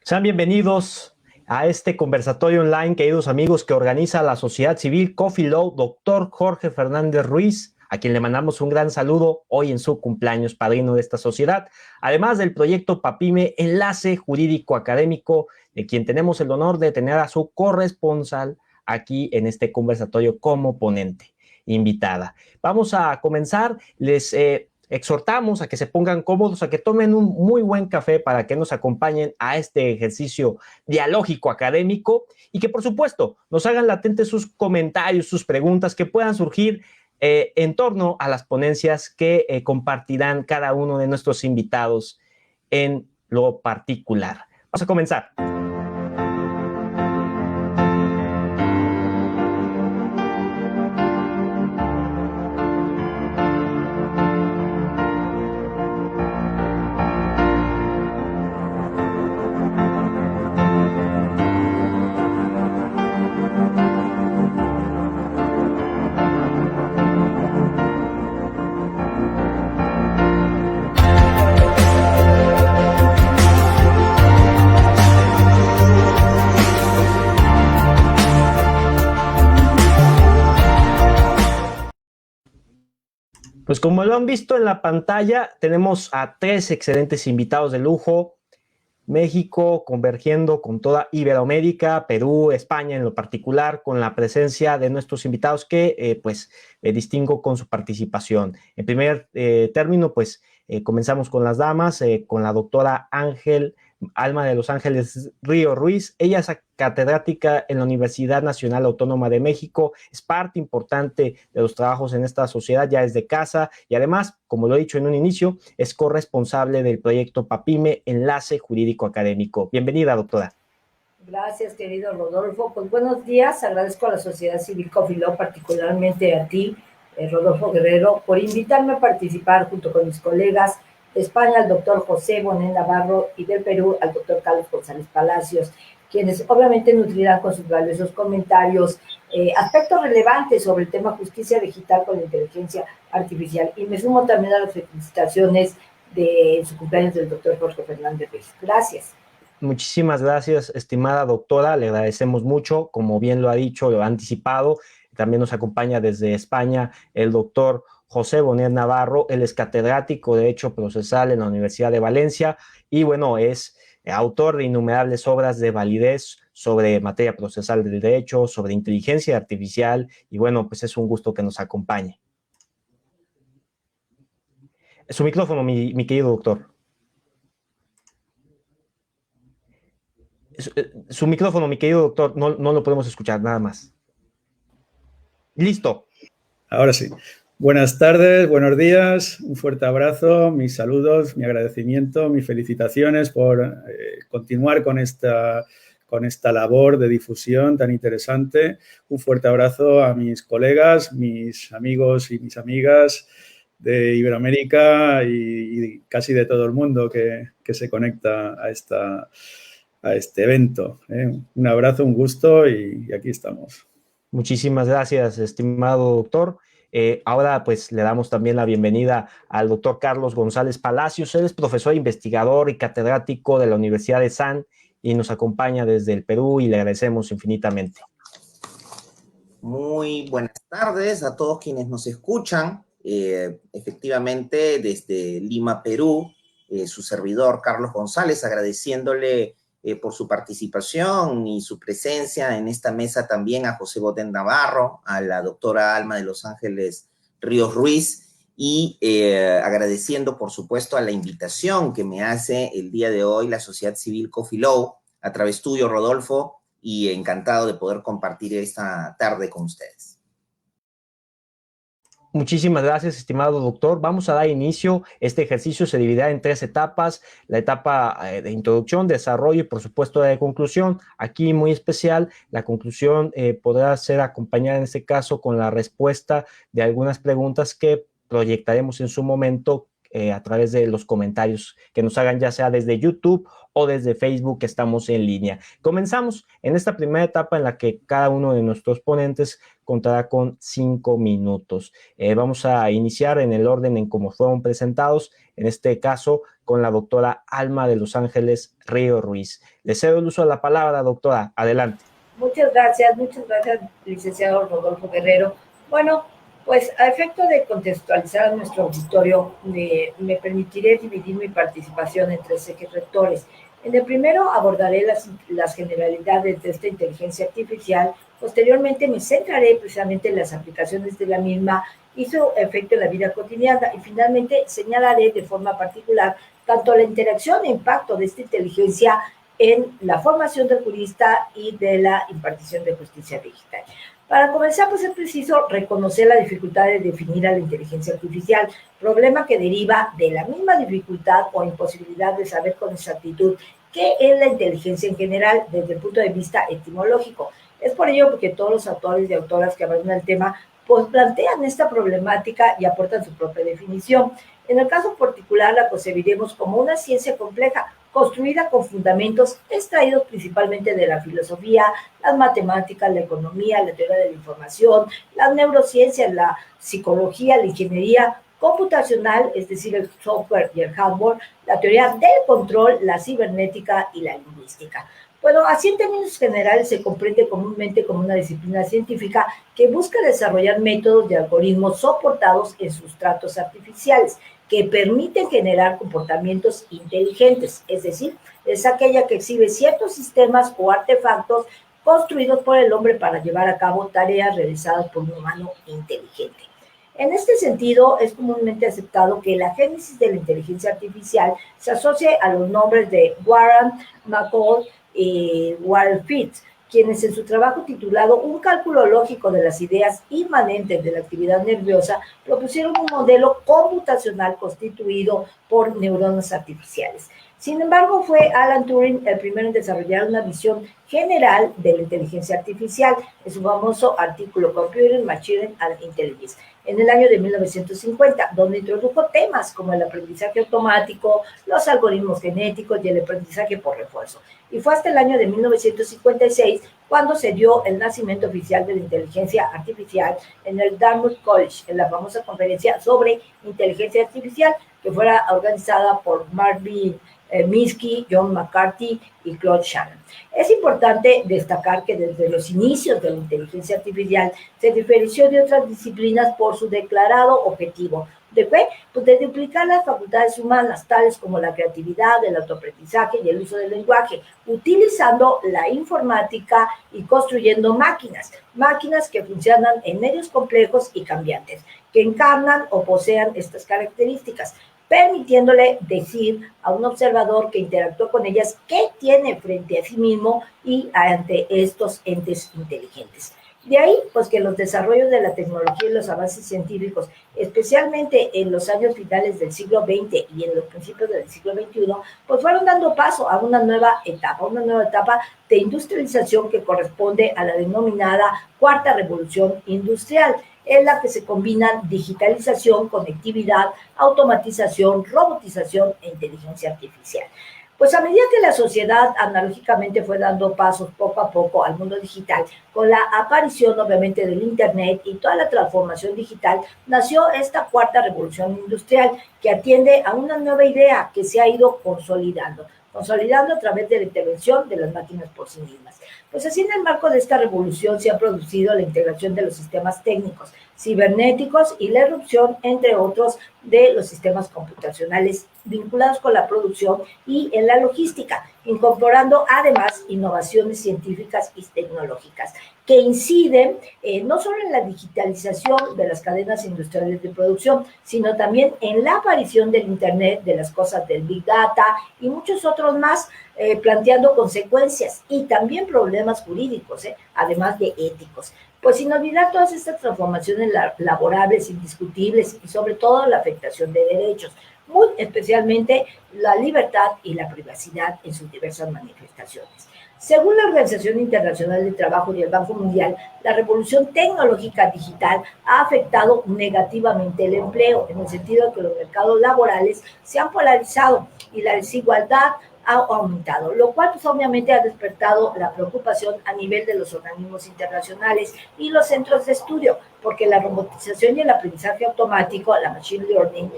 Sean bienvenidos a este conversatorio online, queridos amigos, que organiza la Sociedad Civil Coffee Law, doctor Jorge Fernández Ruiz, a quien le mandamos un gran saludo hoy en su cumpleaños, padrino de esta sociedad, además del proyecto PAPIME, Enlace Jurídico Académico, de quien tenemos el honor de tener a su corresponsal aquí en este conversatorio como ponente invitada. Vamos a comenzar. Les exhortamos a que se pongan cómodos, a que tomen un muy buen café para que nos acompañen a este ejercicio dialógico académico y que, por supuesto, nos hagan latentes sus comentarios, sus preguntas que puedan surgir en torno a las ponencias que compartirán cada uno de nuestros invitados en lo particular. Vamos a comenzar. Pues como lo han visto en la pantalla, tenemos a tres excelentes invitados de lujo. México convergiendo con toda Iberoamérica, Perú, España en lo particular, con la presencia de nuestros invitados que distingo con su participación. En primer término, comenzamos con las damas, con la doctora Alma de los Ángeles Río Ruiz. Ella es catedrática en la Universidad Nacional Autónoma de México, es parte importante de los trabajos en esta sociedad, ya desde casa, y además, como lo he dicho en un inicio, es corresponsable del proyecto PAPIME, Enlace Jurídico Académico. Bienvenida, doctora. Gracias, querido Rodolfo. Pues buenos días, agradezco a la Sociedad Civil Coffee Law, particularmente a ti, Rodolfo Guerrero, por invitarme a participar junto con mis colegas de España, al doctor José Bonet Navarro, y del Perú, al doctor Carlos González Palacios, quienes obviamente nutrirán con sus valiosos comentarios aspectos relevantes sobre el tema justicia digital con la inteligencia artificial. Y me sumo también a las felicitaciones de su cumpleaños del doctor Jorge Fernández Ruiz. Gracias. Muchísimas gracias, estimada doctora, le agradecemos mucho, como bien lo ha dicho, lo ha anticipado. También nos acompaña desde España el doctor José Bonet Navarro. Él es catedrático de Derecho Procesal en la Universidad de Valencia y bueno, es autor de innumerables obras de validez sobre materia procesal del derecho, sobre inteligencia artificial, y bueno, pues es un gusto que nos acompañe. Su micrófono, mi querido doctor. Su micrófono, mi querido doctor, no lo podemos escuchar, nada más. Listo. Ahora sí. Buenas tardes, buenos días, un fuerte abrazo, mis saludos, mi agradecimiento, mis felicitaciones por continuar con esta labor de difusión tan interesante. Un fuerte abrazo a mis colegas, mis amigos y mis amigas de Iberoamérica y casi de todo el mundo que se conecta a este evento. Un abrazo, un gusto y aquí estamos. Muchísimas gracias, estimado doctor. Ahora pues le damos también la bienvenida al doctor Carlos González Palacios. Él es profesor investigador y catedrático de la Universidad de SAN y nos acompaña desde el Perú y le agradecemos infinitamente. Muy buenas tardes a todos quienes nos escuchan. Efectivamente, desde Lima, Perú, su servidor Carlos González, agradeciéndole por su participación y su presencia en esta mesa también a José Bonet Navarro, a la doctora Alma de los Ángeles Ríos Ruiz y agradeciendo, por supuesto, a la invitación que me hace el día de hoy la Sociedad Civil Coffee Law, a través tuyo, Rodolfo, y encantado de poder compartir esta tarde con ustedes. Muchísimas gracias, estimado doctor. Vamos a dar inicio. Este ejercicio se dividirá en tres etapas. La etapa de introducción, desarrollo y, por supuesto, de conclusión. Aquí, muy especial, la conclusión podrá ser acompañada, en este caso, con la respuesta de algunas preguntas que proyectaremos en su momento a través de los comentarios que nos hagan, ya sea desde YouTube o desde Facebook, que estamos en línea. Comenzamos en esta primera etapa en la que cada uno de nuestros ponentes contará con 5 minutos. Vamos a iniciar en el orden en cómo fueron presentados, en este caso con la doctora Alma de Los Ángeles Río Ruiz. Le cedo el uso de la palabra, doctora. Adelante. Muchas gracias, licenciado Rodolfo Guerrero. Bueno, pues a efecto de contextualizar a nuestro auditorio, me permitiré dividir mi participación en 3 ejes rectores. En el primero abordaré las generalidades de esta inteligencia artificial. Posteriormente me centraré precisamente en las aplicaciones de la misma y su efecto en la vida cotidiana. Y finalmente señalaré de forma particular tanto la interacción e impacto de esta inteligencia en la formación del jurista y de la impartición de justicia digital. Para comenzar, pues es preciso reconocer la dificultad de definir a la inteligencia artificial, problema que deriva de la misma dificultad o imposibilidad de saber con exactitud qué es la inteligencia en general desde el punto de vista etimológico. Es por ello porque todos los autores y autoras que abordan el tema pues plantean esta problemática y aportan su propia definición. En el caso particular la concebiremos como una ciencia compleja, construida con fundamentos extraídos principalmente de la filosofía, las matemáticas, la economía, la teoría de la información, las neurociencias, la psicología, la ingeniería computacional, es decir, el software y el hardware, la teoría del control, la cibernética y la lingüística. Bueno, así en términos generales se comprende comúnmente como una disciplina científica que busca desarrollar métodos de algoritmos soportados en sustratos artificiales que permiten generar comportamientos inteligentes, es decir, es aquella que exhibe ciertos sistemas o artefactos construidos por el hombre para llevar a cabo tareas realizadas por un humano inteligente. En este sentido, es comúnmente aceptado que la génesis de la inteligencia artificial se asocie a los nombres de Warren, McCall y Warfield, quienes en su trabajo titulado Un cálculo lógico de las ideas inmanentes de la actividad nerviosa propusieron un modelo computacional constituido por neuronas artificiales. Sin embargo, fue Alan Turing el primero en desarrollar una visión general de la inteligencia artificial en su famoso artículo Computing, Machine and Intelligence, en el año de 1950, donde introdujo temas como el aprendizaje automático, los algoritmos genéticos y el aprendizaje por refuerzo. Y fue hasta el año de 1956 cuando se dio el nacimiento oficial de la inteligencia artificial en el Dartmouth College, en la famosa conferencia sobre inteligencia artificial, que fuera organizada por Marvin Minsky, John McCarthy y Claude Shannon. Es importante destacar que desde los inicios de la inteligencia artificial se diferenció de otras disciplinas por su declarado objetivo. ¿De qué? Pues de duplicar las facultades humanas, tales como la creatividad, el autoaprendizaje y el uso del lenguaje, utilizando la informática y construyendo máquinas que funcionan en medios complejos y cambiantes, que encarnan o posean estas características, permitiéndole decir a un observador que interactúa con ellas qué tiene frente a sí mismo y ante estos entes inteligentes. De ahí, pues que los desarrollos de la tecnología y los avances científicos, especialmente en los años finales del siglo XX y en los principios del siglo XXI, pues fueron dando paso a una nueva etapa de industrialización que corresponde a la denominada Cuarta Revolución Industrial, en la que se combinan digitalización, conectividad, automatización, robotización e inteligencia artificial. Pues a medida que la sociedad analógicamente fue dando pasos poco a poco al mundo digital, con la aparición obviamente del Internet y toda la transformación digital, nació esta cuarta revolución industrial que atiende a una nueva idea que se ha ido consolidando a través de la intervención de las máquinas por sí mismas. Pues así en el marco de esta revolución se ha producido la integración de los sistemas técnicos, cibernéticos y la erupción, entre otros, de los sistemas computacionales vinculados con la producción y en la logística, incorporando además innovaciones científicas y tecnológicas que inciden no solo en la digitalización de las cadenas industriales de producción, sino también en la aparición del Internet, de las cosas del Big Data y muchos otros más, planteando consecuencias y también problemas jurídicos, además de éticos. Pues sin olvidar todas estas transformaciones laborables, indiscutibles y sobre todo la afectación de derechos, muy especialmente la libertad y la privacidad en sus diversas manifestaciones. Según la Organización Internacional del Trabajo y el Banco Mundial, la revolución tecnológica digital ha afectado negativamente el empleo, en el sentido de que los mercados laborales se han polarizado y la desigualdad ha aumentado, lo cual pues, obviamente ha despertado la preocupación a nivel de los organismos internacionales y los centros de estudio, porque la robotización y el aprendizaje automático, la machine learning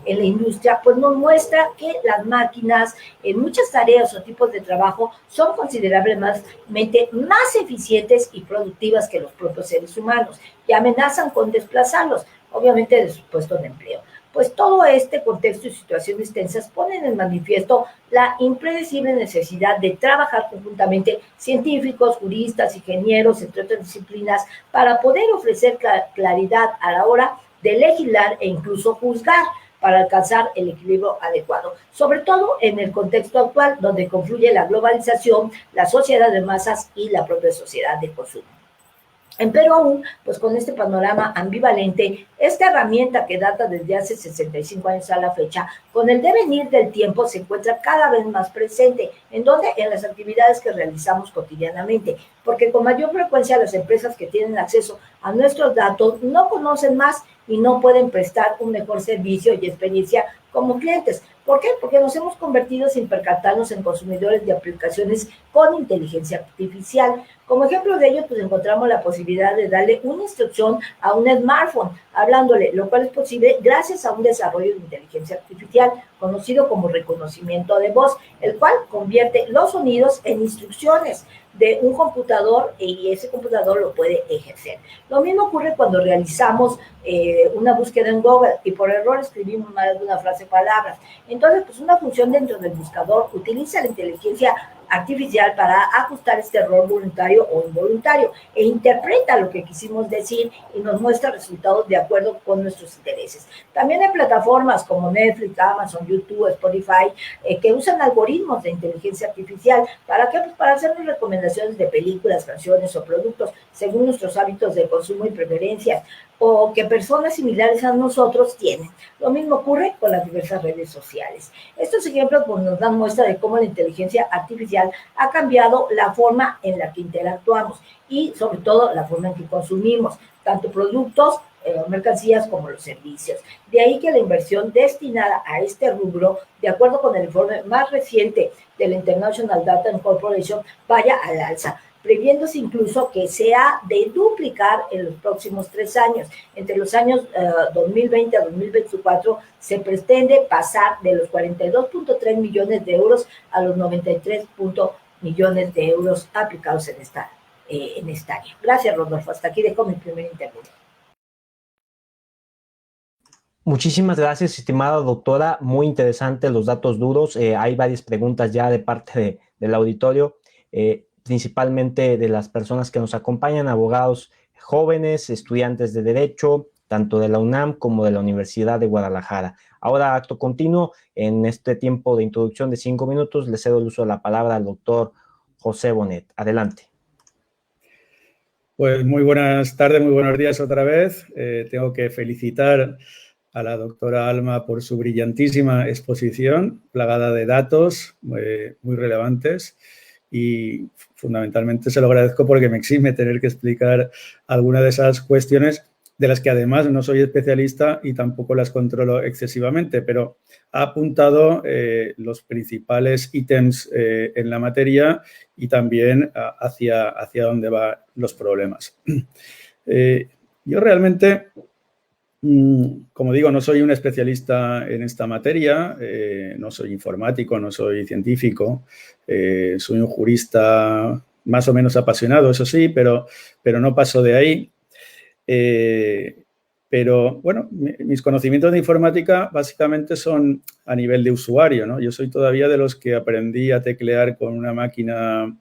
en la industria, pues nos muestra que las máquinas en muchas tareas o tipos de trabajo son considerablemente más eficientes y productivas que los propios seres humanos y amenazan con desplazarlos, obviamente de su puesto de empleo. Pues todo este contexto y situaciones tensas ponen en manifiesto la impredecible necesidad de trabajar conjuntamente científicos, juristas, ingenieros, entre otras disciplinas, para poder ofrecer claridad a la hora de legislar e incluso juzgar para alcanzar el equilibrio adecuado, sobre todo en el contexto actual donde confluye la globalización, la sociedad de masas y la propia sociedad de consumo. Pero aún, pues con este panorama ambivalente, esta herramienta que data desde hace 65 años a la fecha, con el devenir del tiempo se encuentra cada vez más presente. ¿En dónde? En las actividades que realizamos cotidianamente, porque con mayor frecuencia las empresas que tienen acceso a nuestros datos no conocen más y no pueden prestar un mejor servicio y experiencia como clientes. ¿Por qué? Porque nos hemos convertido sin percatarnos en consumidores de aplicaciones con inteligencia artificial. Como ejemplo de ello, pues encontramos la posibilidad de darle una instrucción a un smartphone, hablándole, lo cual es posible gracias a un desarrollo de inteligencia artificial conocido como reconocimiento de voz, el cual convierte los sonidos en instrucciones de un computador y ese computador lo puede ejercer. Lo mismo ocurre cuando realizamos una búsqueda en Google y por error escribimos más de una frase palabras. Entonces, pues una función dentro del buscador utiliza la inteligencia artificial para ajustar este error voluntario o involuntario e interpreta lo que quisimos decir y nos muestra resultados de acuerdo con nuestros intereses. También hay plataformas como Netflix, Amazon, YouTube, Spotify que usan algoritmos de inteligencia artificial. ¿Para qué? Pues para hacernos recomendaciones de películas, canciones o productos según nuestros hábitos de consumo y preferencias o que personas similares a nosotros tienen. Lo mismo ocurre con las diversas redes sociales. Estos ejemplos pues, nos dan muestra de cómo la inteligencia artificial ha cambiado la forma en la que interactuamos y sobre todo la forma en que consumimos, tanto productos o mercancías como los servicios. De ahí que la inversión destinada a este rubro, de acuerdo con el informe más reciente de la International Data Corporation, vaya al alza, previéndose incluso que se ha de duplicar en los próximos 3 años. Entre los años 2020 a 2024 se pretende pasar de los 42.3 millones de euros a los 93 millones de euros aplicados en esta área. Gracias, Rodolfo. Hasta aquí dejo mi primer intervención. Muchísimas gracias, estimada doctora. Muy interesante los datos duros. Hay varias preguntas ya de parte del auditorio, principalmente de las personas que nos acompañan, abogados jóvenes, estudiantes de Derecho, tanto de la UNAM como de la Universidad de Guadalajara. Ahora, acto continuo, en este tiempo de introducción de 5 minutos, le cedo el uso de la palabra al doctor José Bonet. Adelante. Pues muy buenas tardes, muy buenos días otra vez. Tengo que felicitar a la doctora Alma por su brillantísima exposición, plagada de datos muy relevantes y fundamentalmente se lo agradezco porque me exime tener que explicar alguna de esas cuestiones de las que además no soy especialista y tampoco las controlo excesivamente, pero ha apuntado los principales ítems en la materia y también hacia dónde van los problemas. Yo realmente, como digo, no soy un especialista en esta materia, no soy informático, no soy científico, soy un jurista más o menos apasionado, eso sí, pero no paso de ahí. Pero, bueno, mis conocimientos de informática básicamente son a nivel de usuario, ¿no? Yo soy todavía de los que aprendí a teclear con una máquina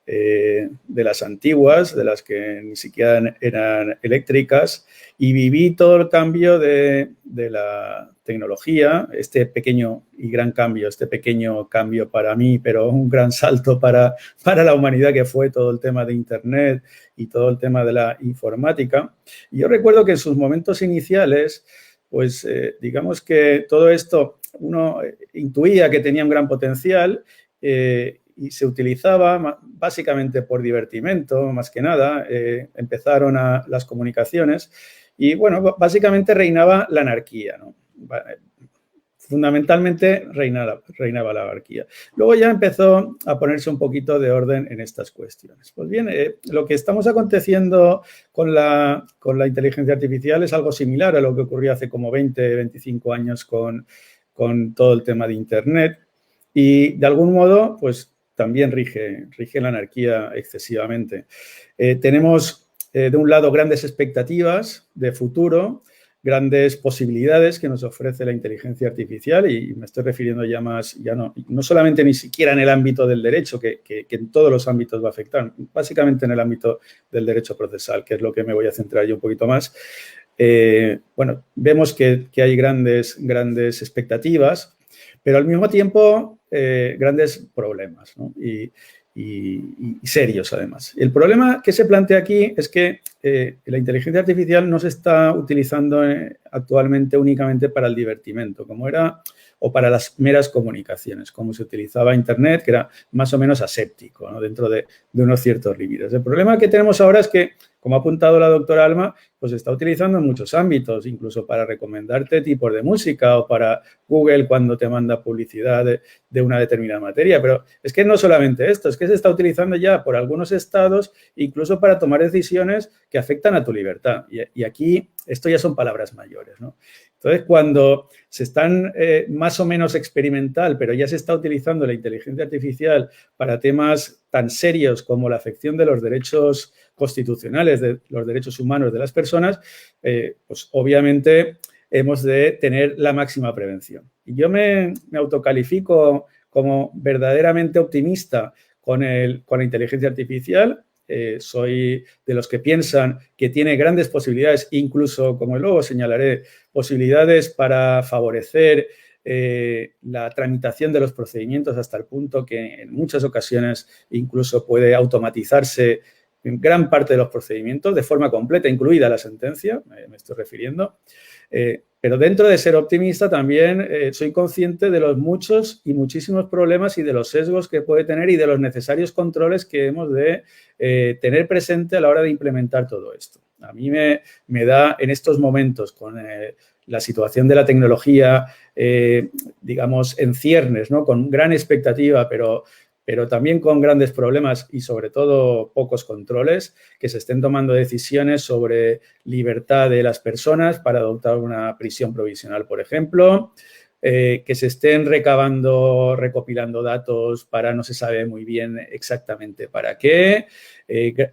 de las antiguas, de las que ni siquiera eran eléctricas, y viví todo el cambio de la tecnología, este pequeño y gran cambio, este pequeño cambio para mí, pero un gran salto para la humanidad que fue todo el tema de Internet y todo el tema de la informática. Y yo recuerdo que en sus momentos iniciales, pues digamos que todo esto uno intuía que tenía un gran potencial y se utilizaba básicamente por divertimento, más que nada. Empezaron las comunicaciones y, bueno, básicamente reinaba la anarquía, ¿no? Fundamentalmente reinaba la anarquía. Luego ya empezó a ponerse un poquito de orden en estas cuestiones. Pues bien, lo que estamos aconteciendo con la inteligencia artificial es algo similar a lo que ocurrió hace como 20, 25 años con todo el tema de Internet y, de algún modo, pues también rige la anarquía excesivamente. Tenemos, de un lado, grandes expectativas de futuro, grandes posibilidades que nos ofrece la inteligencia artificial y me estoy refiriendo ya no solamente ni siquiera en el ámbito del derecho, que en todos los ámbitos va a afectar, básicamente en el ámbito del derecho procesal, que es lo que me voy a centrar yo un poquito más. Bueno, vemos que hay grandes expectativas, pero al mismo tiempo grandes problemas, ¿no? y serios, además. El problema que se plantea aquí es que la inteligencia artificial no se está utilizando actualmente únicamente para el divertimento, como era, o para las meras comunicaciones, como se utilizaba Internet, que era más o menos aséptico, ¿no? Dentro de unos ciertos límites. El problema que tenemos ahora es que, como ha apuntado la doctora Alma, pues se está utilizando en muchos ámbitos, incluso para recomendarte tipos de música o para Google cuando te manda publicidad de una determinada materia. Pero es que no solamente esto, es que se está utilizando ya por algunos estados incluso para tomar decisiones que afectan a tu libertad. Y aquí esto ya son palabras mayores, ¿no? Entonces, cuando se están más o menos experimental, pero ya se está utilizando la inteligencia artificial para temas tan serios como la afección de los derechos constitucionales, de los derechos humanos de las personas, pues obviamente hemos de tener la máxima prevención. Y yo me autocalifico como verdaderamente optimista con la inteligencia artificial. Soy de los que piensan que tiene grandes posibilidades, incluso, como luego señalaré, posibilidades para favorecer la tramitación de los procedimientos hasta el punto que en muchas ocasiones incluso puede automatizarse en gran parte de los procedimientos de forma completa, incluida la sentencia, me estoy refiriendo. Pero dentro de ser optimista también soy consciente de los muchos y muchísimos problemas y de los sesgos que puede tener y de los necesarios controles que hemos de tener presente a la hora de implementar todo esto. A mí me da en estos momentos con la situación de la tecnología, digamos, en ciernes, ¿no? Con gran expectativa, pero también con grandes problemas y, sobre todo, pocos controles, que se estén tomando decisiones sobre libertad de las personas para adoptar una prisión provisional, por ejemplo, que se estén recopilando datos para no se sabe muy bien exactamente para qué,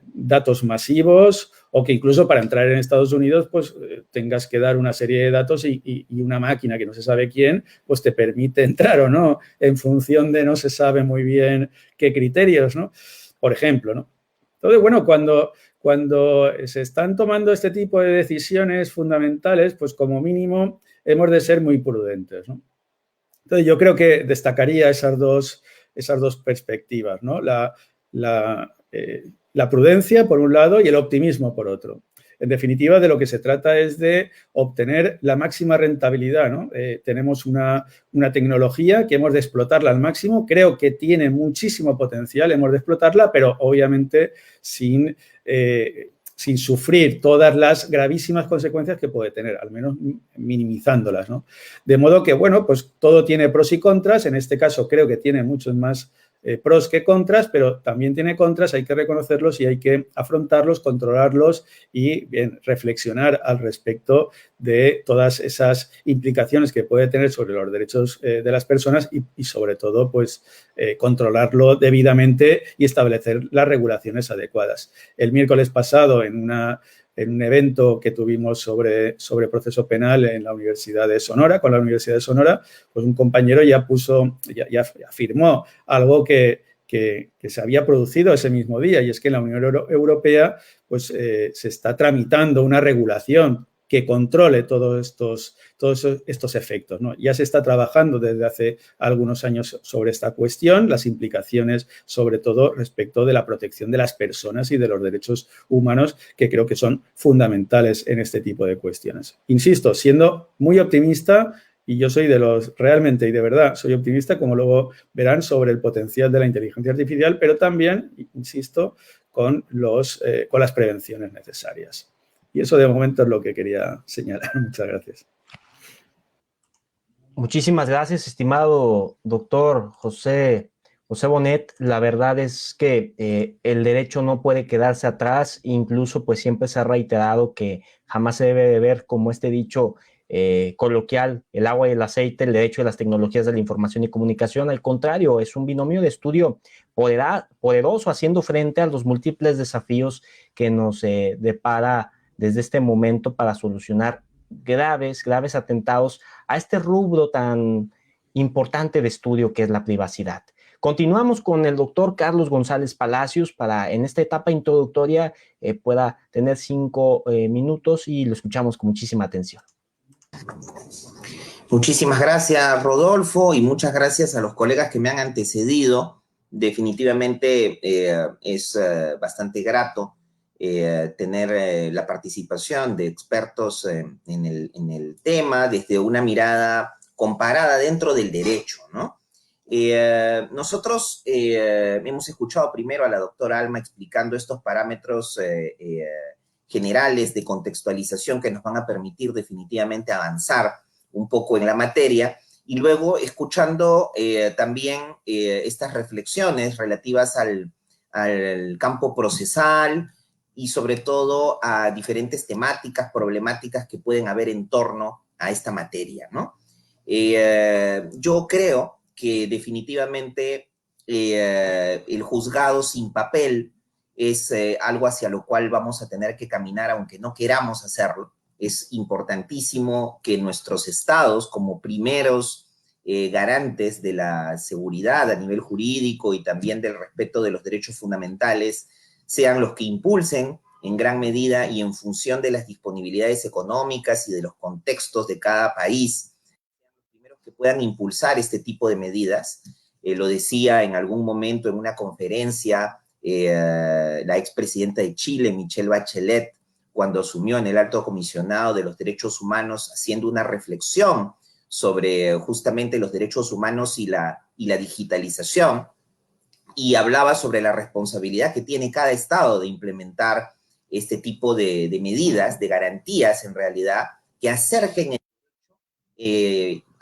datos masivos, o que incluso para entrar en Estados Unidos pues tengas que dar una serie de datos y una máquina que no se sabe quién pues te permite entrar o no en función de no se sabe muy bien qué criterios, ¿no? Por ejemplo, ¿no? Entonces, bueno, cuando se están tomando este tipo de decisiones fundamentales, pues como mínimo hemos de ser muy prudentes, ¿no? Entonces, yo creo que destacaría esas dos perspectivas, ¿no? La prudencia, por un lado, y el optimismo, por otro. En definitiva, de lo que se trata es de obtener la máxima rentabilidad, ¿no? Tenemos una tecnología que hemos de explotarla al máximo. Creo que tiene muchísimo potencial, hemos de explotarla, pero obviamente sin sufrir todas las gravísimas consecuencias que puede tener, al menos minimizándolas, ¿no? De modo que, bueno, pues todo tiene pros y contras. En este caso creo que tiene muchos más pros que contras, pero también tiene contras, hay que reconocerlos y hay que afrontarlos, controlarlos y bien, reflexionar al respecto de todas esas implicaciones que puede tener sobre los derechos de las personas y sobre todo, pues, controlarlo debidamente y establecer las regulaciones adecuadas. El miércoles pasado, en un evento que tuvimos sobre proceso penal en la Universidad de Sonora, con la Universidad de Sonora, pues un compañero ya afirmó algo que se había producido ese mismo día, y es que en la Unión Europea pues, se está tramitando una regulación que controle todos estos efectos, ¿no? Ya se está trabajando desde hace algunos años sobre esta cuestión, las implicaciones, sobre todo respecto de la protección de las personas y de los derechos humanos, que creo que son fundamentales en este tipo de cuestiones. Insisto, siendo muy optimista Y yo soy de los, realmente y de verdad, soy optimista, como luego verán, sobre el potencial de la inteligencia artificial, pero también, insisto, con las prevenciones necesarias. Y eso de momento es lo que quería señalar. Muchas gracias. Muchísimas gracias, estimado doctor José Bonet. La verdad es que el derecho no puede quedarse atrás, incluso pues siempre se ha reiterado que jamás se debe de ver como este dicho coloquial, el agua y el aceite, el derecho de las tecnologías de la información y comunicación. Al contrario, es un binomio de estudio poderoso, haciendo frente a los múltiples desafíos que nos depara desde este momento para solucionar graves atentados a este rubro tan importante de estudio que es la privacidad. Continuamos con el doctor Carlos González Palacios para en esta etapa introductoria pueda tener 5 minutos y lo escuchamos con muchísima atención. Muchísimas gracias, Rodolfo, y muchas gracias a los colegas que me han antecedido. Definitivamente es bastante grato tener la participación de expertos en el tema desde una mirada comparada dentro del derecho, ¿no? Nosotros hemos escuchado primero a la doctora Alma explicando estos parámetros generales de contextualización que nos van a permitir definitivamente avanzar un poco en la materia, y luego escuchando también estas reflexiones relativas al campo procesal y sobre todo a diferentes temáticas, problemáticas que pueden haber en torno a esta materia, ¿no? Yo creo que definitivamente el juzgado sin papel es algo hacia lo cual vamos a tener que caminar aunque no queramos hacerlo. Es importantísimo que nuestros estados, como primeros garantes de la seguridad a nivel jurídico y también del respeto de los derechos fundamentales, sean los que impulsen en gran medida y en función de las disponibilidades económicas y de los contextos de cada país, los primeros que puedan impulsar este tipo de medidas. Lo decía en algún momento en una conferencia la expresidenta de Chile, Michelle Bachelet, cuando asumió en el Alto Comisionado de los Derechos Humanos, haciendo una reflexión sobre justamente los derechos humanos y la digitalización, y hablaba sobre la responsabilidad que tiene cada estado de implementar este tipo de medidas, de garantías en realidad, que acerquen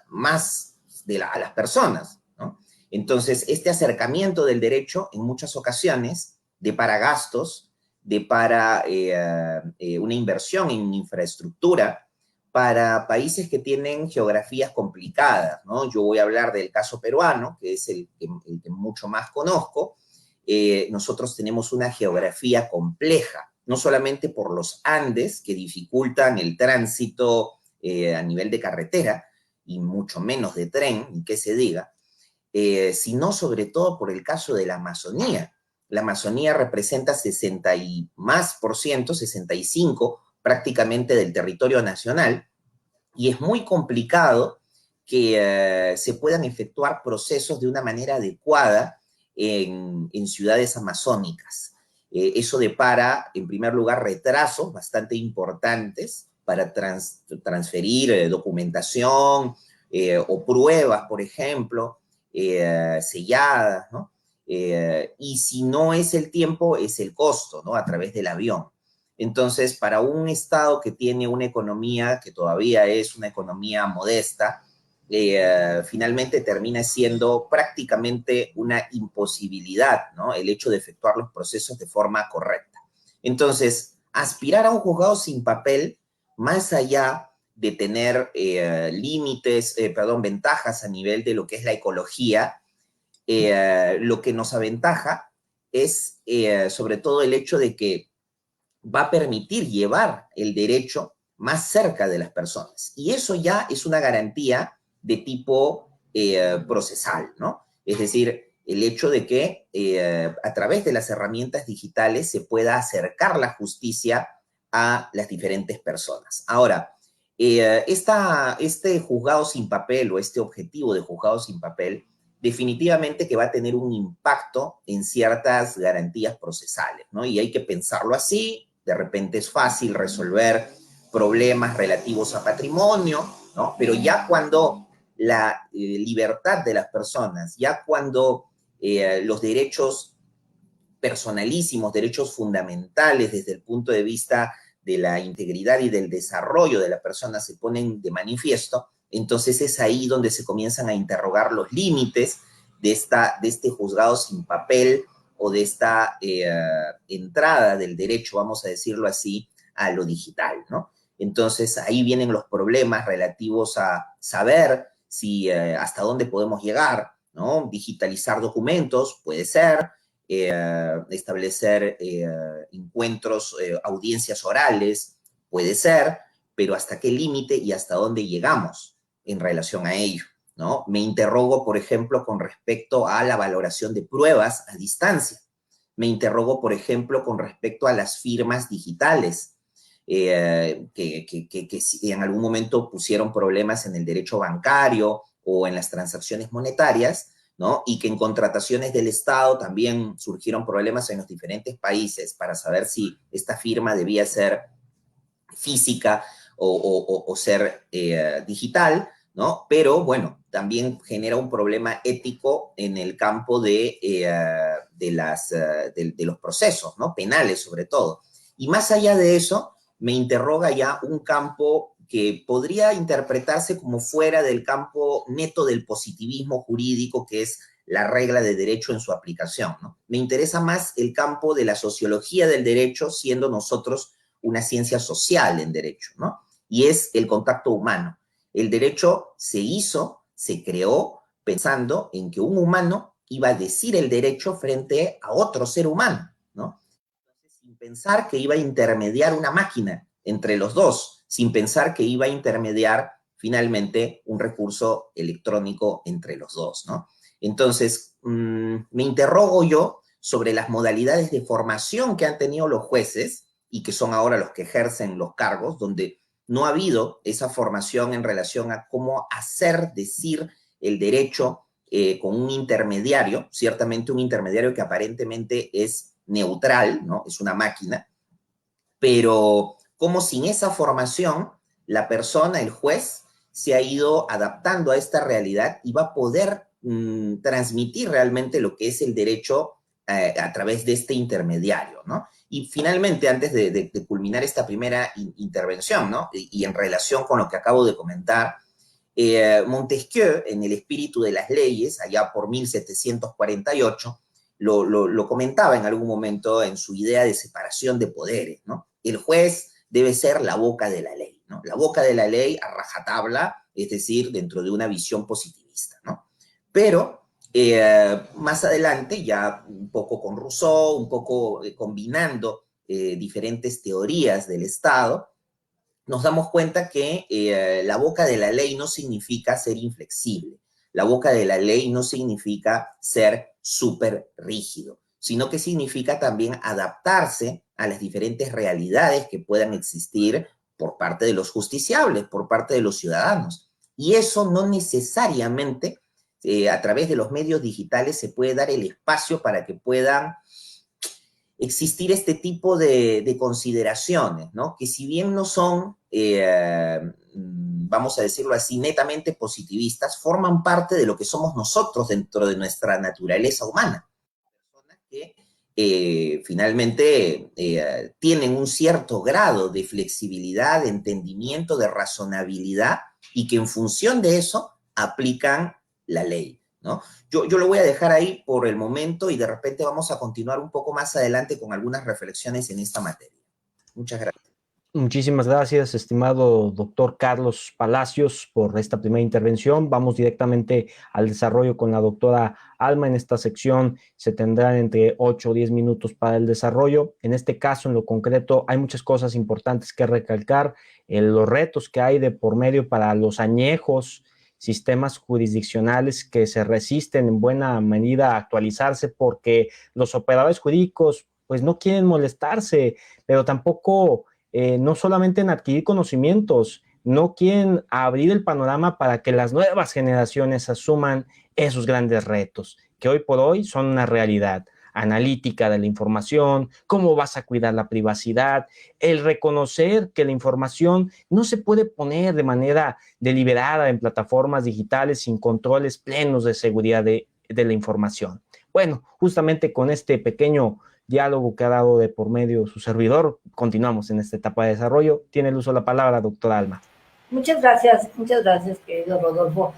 más a las personas, ¿no? Entonces, este acercamiento del derecho en muchas ocasiones depara gastos, depara una inversión en infraestructura para países que tienen geografías complicadas, ¿no? Yo voy a hablar del caso peruano, que es el que mucho más conozco. Nosotros tenemos una geografía compleja, no solamente por los Andes, que dificultan el tránsito a nivel de carretera, y mucho menos de tren, ni qué se diga, sino sobre todo por el caso de la Amazonía. La Amazonía representa 60 y más por ciento, 65 prácticamente del territorio nacional, y es muy complicado que se puedan efectuar procesos de una manera adecuada en ciudades amazónicas. Eso depara, en primer lugar, retrasos bastante importantes para transferir documentación o pruebas, por ejemplo, selladas, ¿no? Y si no es el tiempo, es el costo, ¿no? A través del avión. Entonces, para un estado que tiene una economía que todavía es una economía modesta, finalmente termina siendo prácticamente una imposibilidad, ¿no? El hecho de efectuar los procesos de forma correcta. Entonces, aspirar a un juzgado sin papel, más allá de tener ventajas a nivel de lo que es la ecología, lo que nos aventaja es sobre todo el hecho de que va a permitir llevar el derecho más cerca de las personas. Y eso ya es una garantía de tipo procesal, ¿no? Es decir, el hecho de que a través de las herramientas digitales se pueda acercar la justicia a las diferentes personas. Ahora, este juzgado sin papel o este objetivo de juzgado sin papel definitivamente que va a tener un impacto en ciertas garantías procesales, ¿no? Y hay que pensarlo así. De repente es fácil resolver problemas relativos a patrimonio, ¿no? Pero ya cuando la libertad de las personas, ya cuando los derechos personalísimos, derechos fundamentales desde el punto de vista de la integridad y del desarrollo de la persona se ponen de manifiesto, entonces es ahí donde se comienzan a interrogar los límites de este juzgado sin papel o de esta entrada del derecho, vamos a decirlo así, a lo digital, ¿no? Entonces ahí vienen los problemas relativos a saber si hasta dónde podemos llegar, ¿no? Digitalizar documentos, puede ser, establecer encuentros, audiencias orales, puede ser, pero hasta qué límite y hasta dónde llegamos en relación a ello, ¿no? Me interrogo, por ejemplo, con respecto a la valoración de pruebas a distancia. Me interrogo, por ejemplo, con respecto a las firmas digitales, que en algún momento pusieron problemas en el derecho bancario o en las transacciones monetarias, ¿no? Y que en contrataciones del Estado también surgieron problemas en los diferentes países para saber si esta firma debía ser física o ser digital, ¿no? Pero bueno, también genera un problema ético en el campo de los procesos, ¿no? Penales sobre todo. Y más allá de eso, me interroga ya un campo que podría interpretarse como fuera del campo neto del positivismo jurídico, que es la regla de derecho en su aplicación, ¿no? Me interesa más el campo de la sociología del derecho, siendo nosotros una ciencia social en derecho, ¿no? Y es el contacto humano. El derecho se hizo, se creó pensando en que un humano iba a decir el derecho frente a otro ser humano, ¿no? Entonces, sin pensar que iba a intermediar una máquina entre los dos, sin pensar que iba a intermediar finalmente un recurso electrónico entre los dos, ¿no? Entonces, me interrogo yo sobre las modalidades de formación que han tenido los jueces y que son ahora los que ejercen los cargos, donde no ha habido esa formación en relación a cómo hacer decir el derecho con un intermediario, ciertamente un intermediario que aparentemente es neutral, ¿no? Es una máquina, pero como sin esa formación, la persona, el juez, se ha ido adaptando a esta realidad y va a poder transmitir realmente lo que es el derecho a través de este intermediario, ¿no? Y finalmente, antes de culminar esta primera intervención, ¿no? Y en relación con lo que acabo de comentar, Montesquieu, en El espíritu de las leyes, allá por 1748, lo comentaba en algún momento en su idea de separación de poderes, ¿no? El juez debe ser la boca de la ley, ¿no? La boca de la ley a rajatabla, es decir, dentro de una visión positivista, ¿no? Pero más adelante, ya un poco con Rousseau, un poco combinando diferentes teorías del Estado, nos damos cuenta que la boca de la ley no significa ser inflexible, la boca de la ley no significa ser súper rígido, sino que significa también adaptarse a las diferentes realidades que puedan existir por parte de los justiciables, por parte de los ciudadanos. Y eso no necesariamente a través de los medios digitales se puede dar el espacio para que puedan existir este tipo de consideraciones, ¿no? Que si bien no son, vamos a decirlo así, netamente positivistas, forman parte de lo que somos nosotros dentro de nuestra naturaleza humana. Personas que finalmente tienen un cierto grado de flexibilidad, de entendimiento, de razonabilidad y que en función de eso aplican la ley, ¿no? Yo lo voy a dejar ahí por el momento y de repente vamos a continuar un poco más adelante con algunas reflexiones en esta materia. Muchas gracias. Muchísimas gracias, estimado doctor Carlos Palacios, por esta primera intervención. Vamos directamente al desarrollo con la doctora Alma. En esta sección se tendrán entre 8 o 10 minutos para el desarrollo. En este caso, en lo concreto, hay muchas cosas importantes que recalcar, los retos que hay de por medio para los añejos sistemas jurisdiccionales que se resisten en buena medida a actualizarse porque los operadores jurídicos pues no quieren molestarse, pero tampoco no solamente en adquirir conocimientos, no quieren abrir el panorama para que las nuevas generaciones asuman esos grandes retos que hoy por hoy son una realidad. analítica de la información, cómo vas a cuidar la privacidad, el reconocer que la información no se puede poner de manera deliberada en plataformas digitales sin controles plenos de seguridad de la información. Bueno, justamente con este pequeño diálogo que ha dado de por medio su servidor, continuamos en esta etapa de desarrollo. Tiene el uso de la palabra, doctora Alma. Muchas gracias, querido Rodolfo.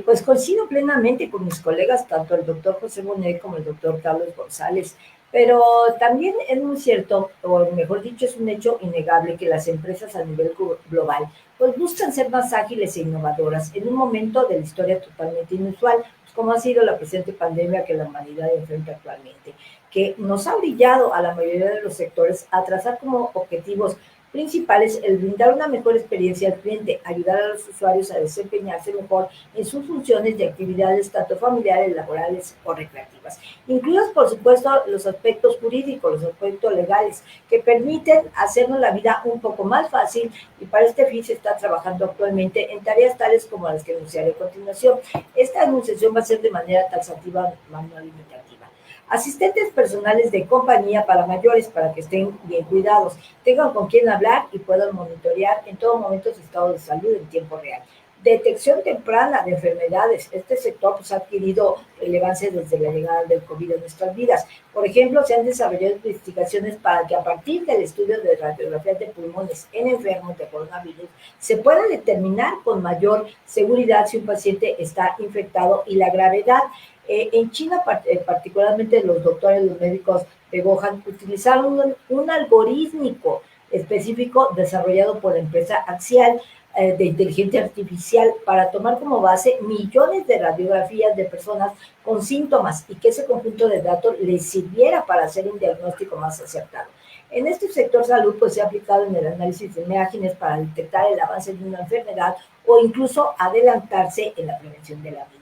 Pues coincido plenamente con mis colegas, tanto el doctor José Bonet como el doctor Carlos González, pero también es muy cierto, o mejor dicho, es un hecho innegable que las empresas a nivel global pues buscan ser más ágiles e innovadoras en un momento de la historia totalmente inusual, pues como ha sido la presente pandemia que la humanidad enfrenta actualmente, que nos ha brillado a la mayoría de los sectores a trazar como objetivos principales el brindar una mejor experiencia al cliente, ayudar a los usuarios a desempeñarse mejor en sus funciones y actividades tanto familiares, laborales o recreativas, incluidos por supuesto los aspectos jurídicos, los aspectos legales que permiten hacernos la vida un poco más fácil, y para este fin se está trabajando actualmente en tareas tales como las que anunciaré a continuación. Esta anunciación va a ser de manera taxativa, no limitativa. Asistentes personales de compañía para mayores, para que estén bien cuidados, tengan con quién hablar y puedan monitorear en todo momento su estado de salud en tiempo real. Detección temprana de enfermedades. Este sector pues, ha adquirido relevancia desde la llegada del COVID en nuestras vidas. Por ejemplo, se han desarrollado investigaciones para que a partir del estudio de radiografías de pulmones en enfermos de coronavirus se pueda determinar con mayor seguridad si un paciente está infectado y la gravedad. En China, particularmente los doctores, los médicos de Wuhan, utilizaron un algorítmico específico desarrollado por la empresa Axial de inteligencia artificial para tomar como base millones de radiografías de personas con síntomas y que ese conjunto de datos les sirviera para hacer un diagnóstico más acertado. En este sector salud, pues se ha aplicado en el análisis de imágenes para detectar el avance de una enfermedad o incluso adelantarse en la prevención de la misma.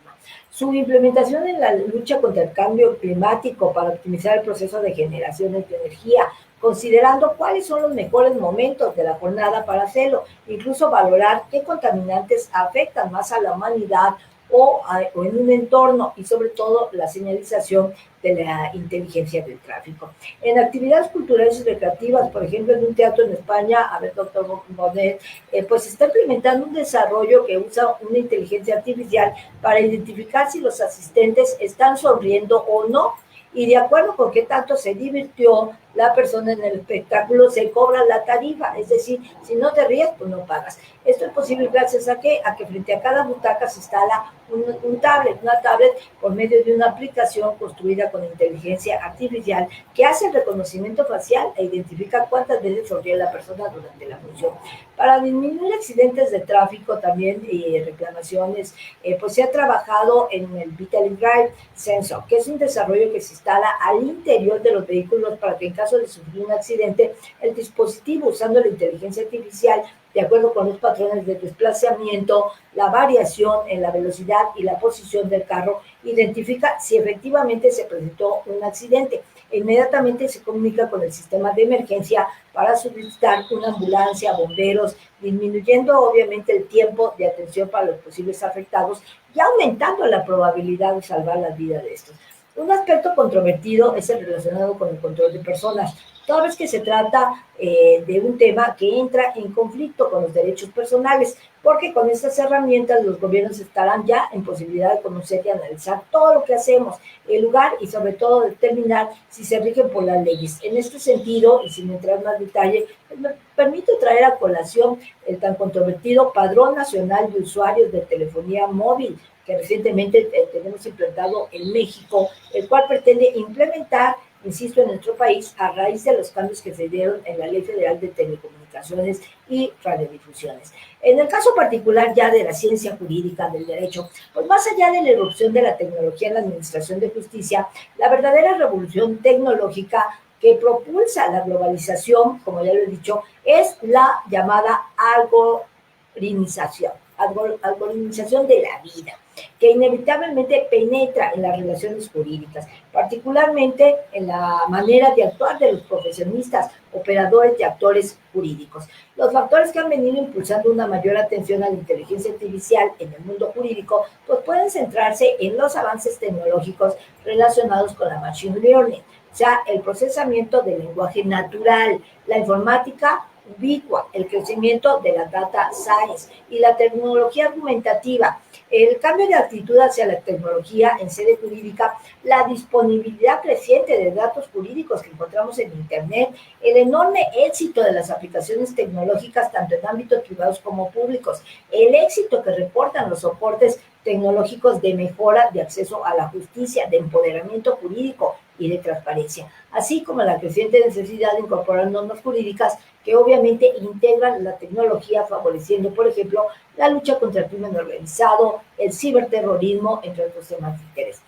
Su implementación en la lucha contra el cambio climático para optimizar el proceso de generaciones de energía, considerando cuáles son los mejores momentos de la jornada para hacerlo, incluso valorar qué contaminantes afectan más a la humanidad o en un entorno, y sobre todo la señalización de la inteligencia del tráfico. En actividades culturales y recreativas, por ejemplo, en un teatro en España, a ver, doctor Bonet, pues está implementando un desarrollo que usa una inteligencia artificial para identificar si los asistentes están sonriendo o no, y de acuerdo con qué tanto se divirtió la persona en el espectáculo, se cobra la tarifa, es decir, si no te ríes, pues no pagas. Esto es posible gracias a que frente a cada butaca se instala una tablet por medio de una aplicación construida con inteligencia artificial que hace el reconocimiento facial e identifica cuántas veces sonríe la persona durante la función. Para disminuir accidentes de tráfico también y reclamaciones, pues se ha trabajado en el Vitaly Drive Sensor, que es un desarrollo que se instala al interior de los vehículos para que en caso de sufrir un accidente, el dispositivo, usando la inteligencia artificial, de acuerdo con los patrones de desplazamiento, la variación en la velocidad y la posición del carro, identifica si efectivamente se presentó un accidente. Inmediatamente se comunica con el sistema de emergencia para solicitar una ambulancia, bomberos, disminuyendo obviamente el tiempo de atención para los posibles afectados y aumentando la probabilidad de salvar la vida de estos. Un aspecto controvertido es el relacionado con el control de personas, toda vez que se trata de un tema que entra en conflicto con los derechos personales, porque con estas herramientas los gobiernos estarán ya en posibilidad de conocer y analizar todo lo que hacemos, el lugar y sobre todo determinar si se rigen por las leyes. En este sentido, y sin entrar más detalle, me permito traer a colación el tan controvertido Padrón Nacional de Usuarios de Telefonía Móvil, que recientemente tenemos implantado en México, el cual pretende implementar, insisto, en nuestro país a raíz de los cambios que se dieron en la Ley Federal de Telecomunicaciones y Radiodifusiones. En el caso particular ya de la ciencia jurídica del derecho, pues más allá de la irrupción de la tecnología en la administración de justicia, la verdadera revolución tecnológica que propulsa la globalización, como ya lo he dicho, es la llamada algoritmización. algoritmización de la vida, que inevitablemente penetra en las relaciones jurídicas, particularmente en la manera de actuar de los profesionistas, operadores y actores jurídicos. Los factores que han venido impulsando una mayor atención a la inteligencia artificial en el mundo jurídico, pues pueden centrarse en los avances tecnológicos relacionados con la machine learning, o sea, el procesamiento del lenguaje natural, la informática ubicua, el crecimiento de la data science y la tecnología argumentativa, el cambio de actitud hacia la tecnología en sede jurídica, la disponibilidad creciente de datos jurídicos que encontramos en Internet, el enorme éxito de las aplicaciones tecnológicas tanto en ámbitos privados como públicos, el éxito que reportan los soportes tecnológicos de mejora de acceso a la justicia, de empoderamiento jurídico y de transparencia, así como la creciente necesidad de incorporar normas jurídicas que obviamente integran la tecnología, favoreciendo, por ejemplo, la lucha contra el crimen organizado, el ciberterrorismo, entre otros temas de interés.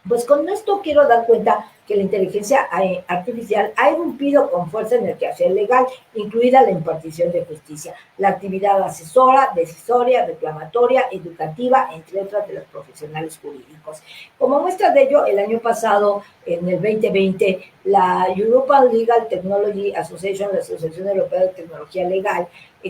Pues con esto quiero dar cuenta que la inteligencia artificial ha irrumpido con fuerza en el quehacer legal, incluida la impartición de justicia, la actividad asesora, decisoria, reclamatoria, educativa, entre otras de los profesionales jurídicos. Como muestra de ello, el año pasado, en el 2020, la European Legal Technology Association, la Asociación Europea de Tecnología Legal,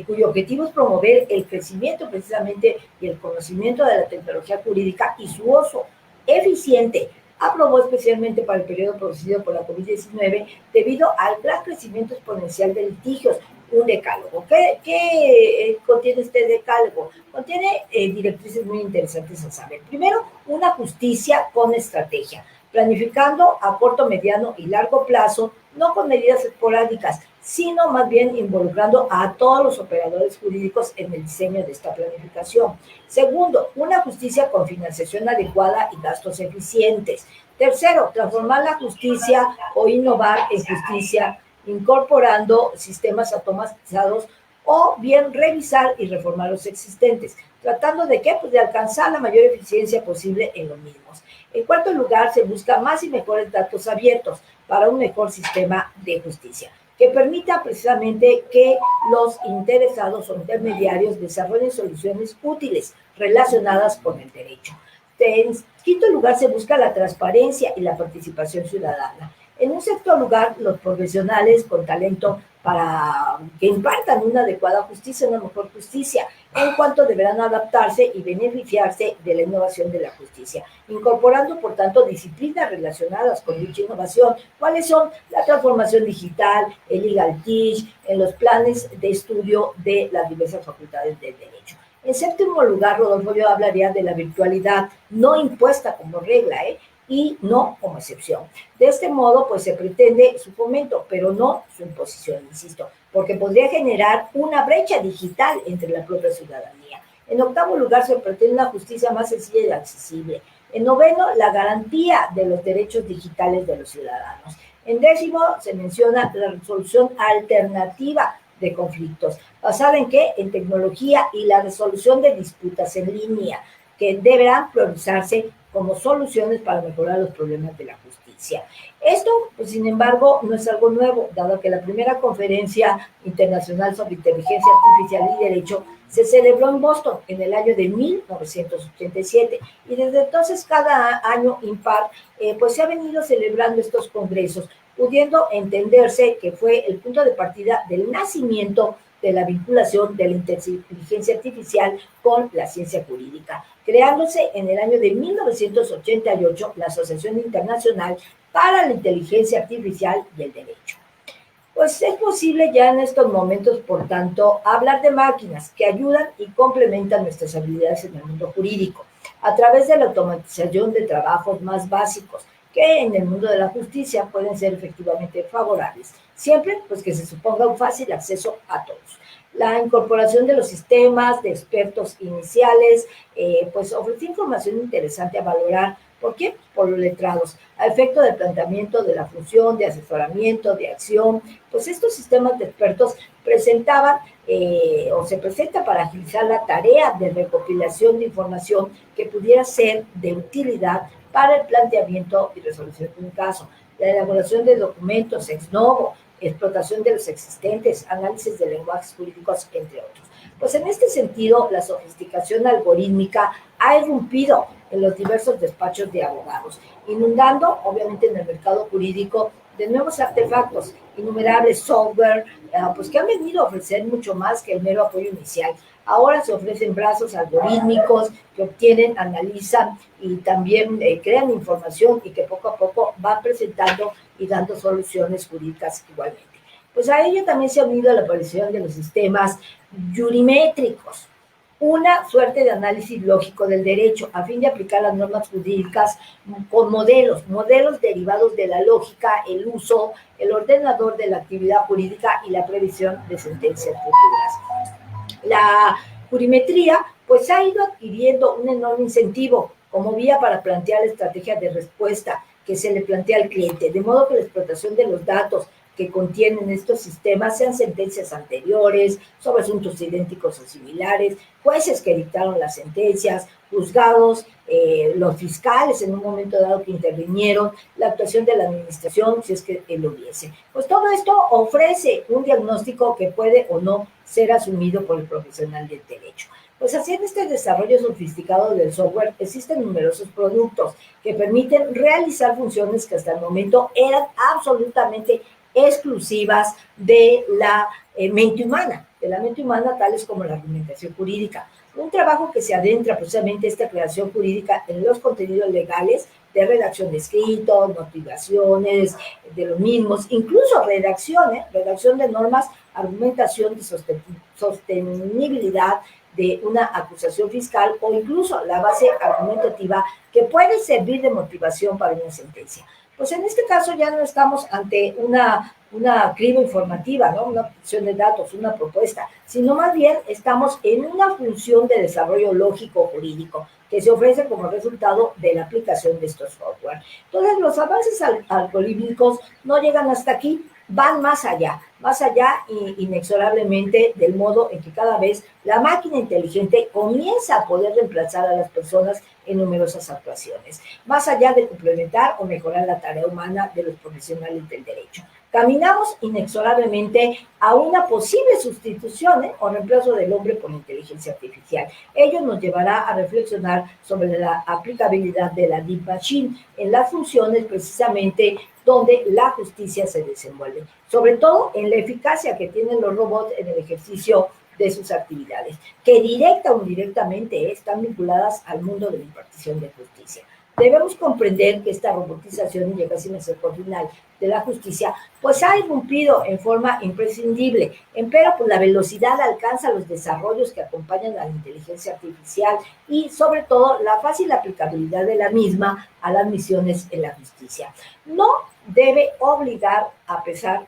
cuyo objetivo es promover el crecimiento precisamente y el conocimiento de la tecnología jurídica y su uso eficiente, aprobó especialmente para el periodo producido por la COVID-19 debido al gran crecimiento exponencial de litigios, un decálogo. ¿Qué contiene este decálogo? Contiene directrices muy interesantes a saber. Primero, una justicia con estrategia, planificando a corto, mediano y largo plazo, no con medidas esporádicas, sino más bien involucrando a todos los operadores jurídicos en el diseño de esta planificación. Segundo, una justicia con financiación adecuada y gastos eficientes. Tercero, transformar la justicia o innovar en justicia, incorporando sistemas automatizados o bien revisar y reformar los existentes. ¿Tratando de qué? Pues de alcanzar la mayor eficiencia posible en los mismos. En cuarto lugar, se busca más y mejores datos abiertos para un mejor sistema de justicia, que permita precisamente que los interesados o intermediarios desarrollen soluciones útiles relacionadas con el derecho. En quinto lugar, se busca la transparencia y la participación ciudadana. En un sexto lugar, los profesionales con talento para que impartan una adecuada justicia, una mejor justicia, en cuanto deberán adaptarse y beneficiarse de la innovación de la justicia, incorporando, por tanto, disciplinas relacionadas con dicha innovación. ¿Cuáles son? La transformación digital, el legal teach, en los planes de estudio de las diversas facultades del derecho. En séptimo lugar, Rodolfo, yo hablaría de la virtualidad, no impuesta como regla, y no como excepción. De este modo, pues se pretende su fomento, pero no su imposición, insisto, porque podría generar una brecha digital entre la propia ciudadanía. En octavo lugar, se pretende una justicia más sencilla y accesible. En noveno, la garantía de los derechos digitales de los ciudadanos. En décimo, se menciona la resolución alternativa de conflictos. ¿Basada en qué? En tecnología y la resolución de disputas en línea, que deberán priorizarse como soluciones para mejorar los problemas de la justicia. Esto, pues, sin embargo, no es algo nuevo, dado que la primera conferencia internacional sobre inteligencia artificial y derecho se celebró en Boston en el año de 1987, y desde entonces cada año impar, pues se ha venido celebrando estos congresos, pudiendo entenderse que fue el punto de partida del nacimiento de la vinculación de la inteligencia artificial con la ciencia jurídica, creándose en el año de 1988 la Asociación Internacional para la Inteligencia Artificial y el Derecho. Pues es posible ya en estos momentos, por tanto, hablar de máquinas que ayudan y complementan nuestras habilidades en el mundo jurídico, a través de la automatización de trabajos más básicos, que en el mundo de la justicia pueden ser efectivamente favorables, siempre pues que se suponga un fácil acceso a todos. La incorporación de los sistemas de expertos iniciales, pues ofrece información interesante a valorar. ¿Por qué? Por los letrados, a efecto del planteamiento de la función, de asesoramiento, de acción. Pues estos sistemas de expertos presentaban o se presenta para agilizar la tarea de recopilación de información que pudiera ser de utilidad para el planteamiento y resolución de un caso, la elaboración de documentos ex novo, explotación de los existentes, análisis de lenguajes jurídicos, entre otros. Pues en este sentido, la sofisticación algorítmica ha irrumpido en los diversos despachos de abogados, inundando, obviamente, en el mercado jurídico de nuevos artefactos, innumerables software, pues que han venido a ofrecer mucho más que el mero apoyo inicial. Ahora se ofrecen brazos algorítmicos que obtienen, analizan y también crean información y que poco a poco van presentando y dando soluciones jurídicas igualmente. Pues a ello también se ha unido la aparición de los sistemas jurimétricos, una suerte de análisis lógico del derecho a fin de aplicar las normas jurídicas con modelos derivados de la lógica, el uso, el ordenador de la actividad jurídica y la previsión de sentencias futuras. La jurimetría pues ha ido adquiriendo un enorme incentivo como vía para plantear estrategias de respuesta que se le plantea al cliente, de modo que la explotación de los datos que contienen estos sistemas sean sentencias anteriores sobre asuntos idénticos o similares, jueces que dictaron las sentencias, juzgados, los fiscales en un momento dado que intervinieron, la actuación de la administración, si es que lo hubiese. Pues todo esto ofrece un diagnóstico que puede o no ser asumido por el profesional del derecho. Pues así en este desarrollo sofisticado del software existen numerosos productos que permiten realizar funciones que hasta el momento eran absolutamente exclusivas de la mente humana, tales como la argumentación jurídica. Un trabajo que se adentra precisamente esta creación jurídica en los contenidos legales de redacción de escritos, motivaciones de los mismos, incluso redacción de normas, argumentación de sostenibilidad de una acusación fiscal o incluso la base argumentativa que puede servir de motivación para una sentencia. Pues en este caso ya no estamos ante una criba informativa, ¿no? Una obtención de datos, una propuesta, sino más bien estamos en una función de desarrollo lógico jurídico que se ofrece como resultado de la aplicación de estos software. Entonces, los avances algorítmicos no llegan hasta aquí, van más allá inexorablemente del modo en que cada vez la máquina inteligente comienza a poder reemplazar a las personas en numerosas actuaciones, más allá de complementar o mejorar la tarea humana de los profesionales del derecho. Caminamos inexorablemente a una posible sustitución o reemplazo del hombre por la inteligencia artificial. Ello nos llevará a reflexionar sobre la aplicabilidad de la Deep Machine en las funciones precisamente donde la justicia se desenvuelve, sobre todo en la eficacia que tienen los robots en el ejercicio de sus actividades, que directa o indirectamente están vinculadas al mundo de la impartición de justicia. Debemos comprender que esta robotización, y ya casi me acerco al final, de la justicia, pues ha irrumpido en forma imprescindible, empero pues la velocidad alcanza los desarrollos que acompañan a la inteligencia artificial y sobre todo la fácil aplicabilidad de la misma a las misiones en la justicia. No debe obligar a plantear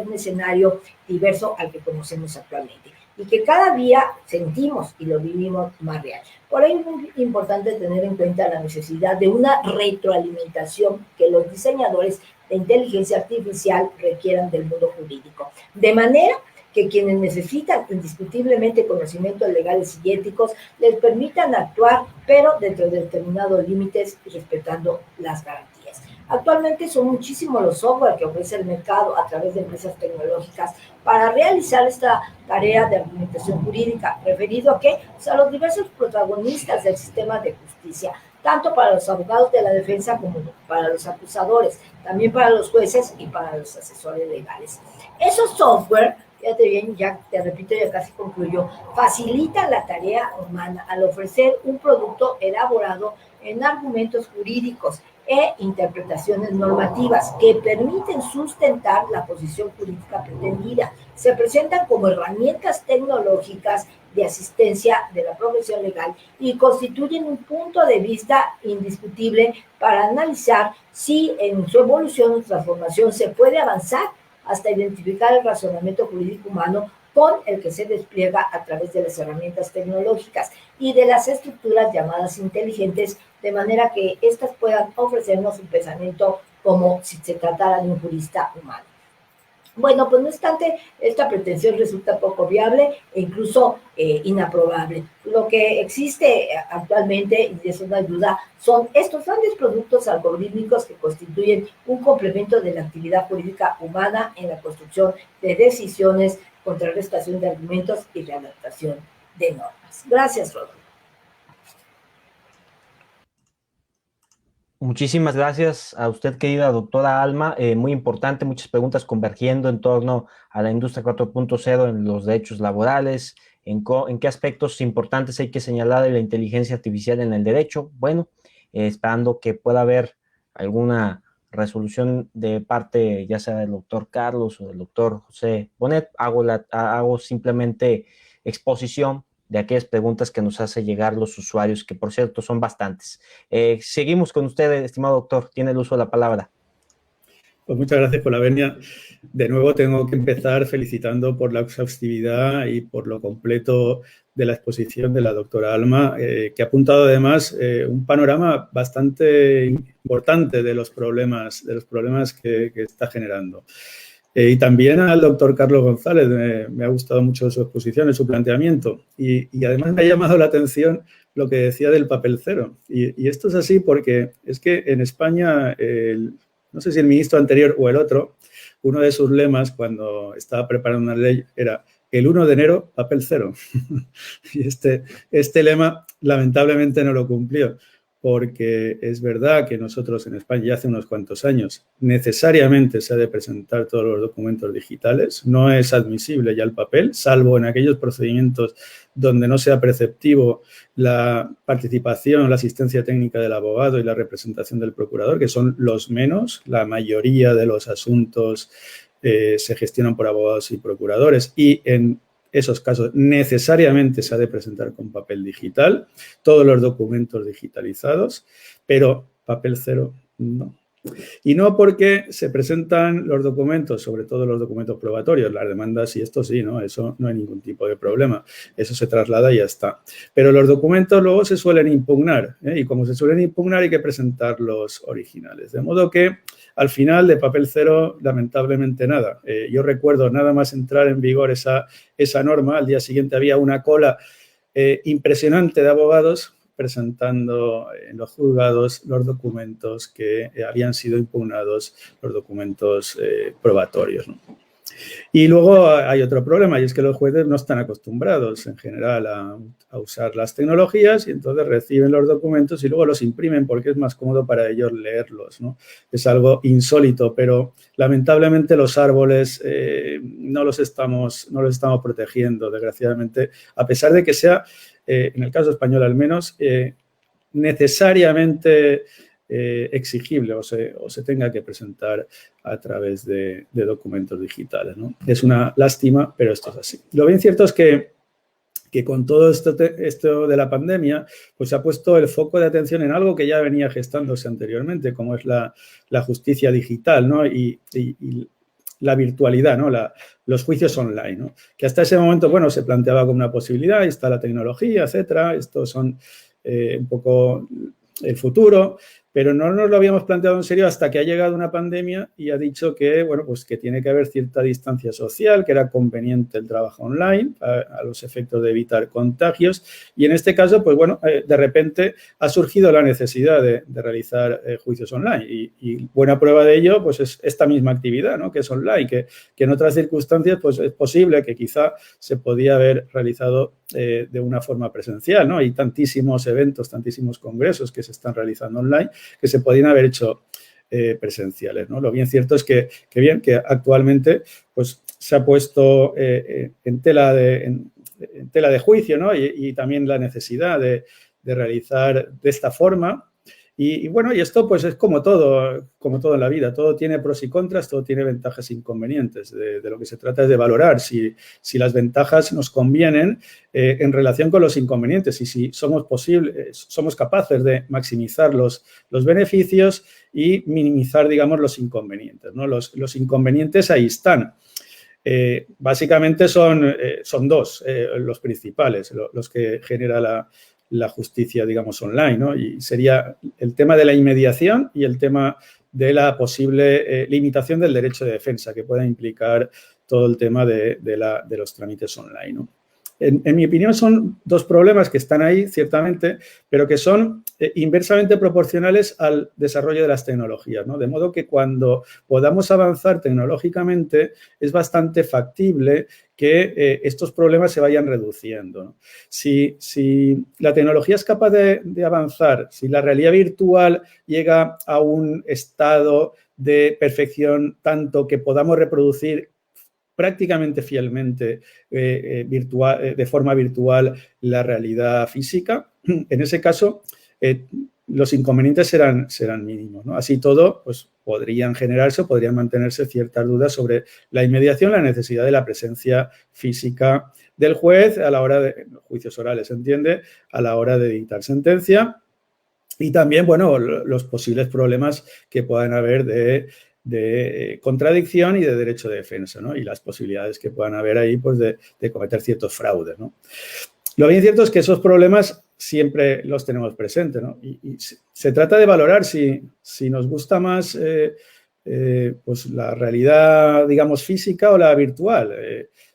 un escenario diverso al que conocemos actualmente y que cada día sentimos y lo vivimos más real. Por ello es muy importante tener en cuenta la necesidad de una retroalimentación que los diseñadores de inteligencia artificial requieran del mundo jurídico, de manera que quienes necesitan indiscutiblemente conocimientos legales y éticos les permitan actuar, pero dentro de determinados límites y respetando las garantías. Actualmente son muchísimos los software que ofrece el mercado a través de empresas tecnológicas para realizar esta tarea de argumentación jurídica, referido a qué? Pues a los diversos protagonistas del sistema de justicia, tanto para los abogados de la defensa como para los acusadores, también para los jueces y para los asesores legales. Esos software, fíjate bien, ya te repito, ya casi concluyo, facilitan la tarea humana al ofrecer un producto elaborado en argumentos jurídicos e interpretaciones normativas que permiten sustentar la posición jurídica pretendida. Se presentan como herramientas tecnológicas de asistencia de la profesión legal y constituyen un punto de vista indiscutible para analizar si en su evolución o transformación se puede avanzar hasta identificar el razonamiento jurídico humano con el que se despliega a través de las herramientas tecnológicas y de las estructuras llamadas inteligentes, de manera que éstas puedan ofrecernos un pensamiento como si se tratara de un jurista humano. Bueno, pues no obstante, esta pretensión resulta poco viable e incluso inaprobable. Lo que existe actualmente, y de eso no hay duda, son estos grandes productos algorítmicos que constituyen un complemento de la actividad jurídica humana en la construcción de decisiones, contrarrestación de argumentos y readaptación de normas. Gracias, Rodolfo. Muchísimas gracias a usted, querida doctora Alma. Muy importante, muchas preguntas convergiendo en torno a la industria 4.0 en los derechos laborales, en qué aspectos importantes hay que señalar de la inteligencia artificial en el derecho. Bueno, esperando que pueda haber alguna resolución de parte ya sea del doctor Carlos o del doctor José Bonet. Hago simplemente exposición de aquellas preguntas que nos hace llegar los usuarios, que por cierto son bastantes. Seguimos con usted, estimado doctor. Tiene el uso de la palabra. Pues muchas gracias por la venia. De nuevo tengo que empezar felicitando por la exhaustividad y por lo completo de la exposición de la doctora Alma, que ha apuntado además un panorama bastante importante de los problemas que está generando. Y también al doctor Carlos González, me ha gustado mucho su exposición, su planteamiento. Y además me ha llamado la atención lo que decía del papel cero. Y esto es así porque es que en España, no sé si el ministro anterior o el otro, uno de sus lemas cuando estaba preparando una ley era el 1 de enero, papel cero. Y este lema lamentablemente no lo cumplió, porque es verdad que nosotros en España ya hace unos cuantos años necesariamente se ha de presentar todos los documentos digitales, no es admisible ya el papel, salvo en aquellos procedimientos donde no sea preceptivo la participación, la asistencia técnica del abogado y la representación del procurador, que son los menos. La mayoría de los asuntos se gestionan por abogados y procuradores y en esos casos necesariamente se ha de presentar con papel digital, todos los documentos digitalizados, pero papel cero no. Y no porque se presentan los documentos, sobre todo los documentos probatorios, las demandas y esto sí, ¿no? Eso no hay ningún tipo de problema, eso se traslada y ya está. Pero los documentos luego se suelen impugnar, y como se suelen impugnar hay que presentar los originales. De modo que al final de papel cero, lamentablemente nada. Yo recuerdo nada más entrar en vigor esa norma, al día siguiente había una cola impresionante de abogados presentando en los juzgados los documentos que habían sido impugnados, los documentos probatorios, ¿no? Y luego hay otro problema y es que los jueces no están acostumbrados en general a usar las tecnologías y entonces reciben los documentos y luego los imprimen porque es más cómodo para ellos leerlos, ¿no? Es algo insólito, pero lamentablemente los árboles no los estamos protegiendo, desgraciadamente, a pesar de que sea, en el caso español al menos, necesariamente exigible o se tenga que presentar a través de documentos digitales, ¿no? Es una lástima, pero esto es así. Lo bien cierto es que con todo esto de la pandemia, pues se ha puesto el foco de atención en algo que ya venía gestándose anteriormente, como es la justicia digital, ¿no? Y la virtualidad, ¿no? Los juicios online, ¿no? Que hasta ese momento, bueno, se planteaba como una posibilidad, ahí está la tecnología, etcétera, estos son un poco el futuro, pero no nos lo habíamos planteado en serio hasta que ha llegado una pandemia y ha dicho que, bueno, pues que tiene que haber cierta distancia social, que era conveniente el trabajo online a los efectos de evitar contagios y en este caso, pues bueno, de repente ha surgido la necesidad de realizar juicios online y buena prueba de ello, pues es esta misma actividad, ¿no? Que es online, que en otras circunstancias, pues es posible que quizá se podía haber realizado de una forma presencial, ¿no? Hay tantísimos eventos, tantísimos congresos que se están realizando online que se podían haber hecho presenciales, ¿no? Lo bien cierto es que actualmente pues, se ha puesto en tela de juicio, ¿no? Y también la necesidad de realizar de esta forma. Y bueno, y esto pues es como todo en la vida, todo tiene pros y contras, todo tiene ventajas e inconvenientes. De lo que se trata es de valorar si las ventajas nos convienen en relación con los inconvenientes y si somos capaces de maximizar los beneficios y minimizar, digamos, los inconvenientes, ¿no? Los inconvenientes ahí están. Básicamente son dos los principales, los que genera la justicia, digamos, online, ¿no? Y sería el tema de la inmediación y el tema de la posible limitación del derecho de defensa que pueda implicar todo el tema de los trámites online, ¿no? En mi opinión, son dos problemas que están ahí, ciertamente, pero que son inversamente proporcionales al desarrollo de las tecnologías, ¿no? De modo que cuando podamos avanzar tecnológicamente, es bastante factible que estos problemas se vayan reduciendo, ¿no? Si la tecnología es capaz de avanzar, si la realidad virtual llega a un estado de perfección tanto que podamos reproducir prácticamente fielmente de forma virtual la realidad física, en ese caso los inconvenientes serán mínimos, ¿no? Así todo, pues podrían generarse o podrían mantenerse ciertas dudas sobre la inmediación, la necesidad de la presencia física del juez a la hora de los juicios orales, se entiende, a la hora de dictar sentencia, y también, bueno, los posibles problemas que puedan haber de contradicción y de derecho de defensa, ¿no? Y las posibilidades que puedan haber ahí, pues, de cometer ciertos fraudes, ¿no? Lo bien cierto es que esos problemas siempre los tenemos presentes, ¿no? Y se trata de valorar si nos gusta más pues la realidad, digamos, física o la virtual.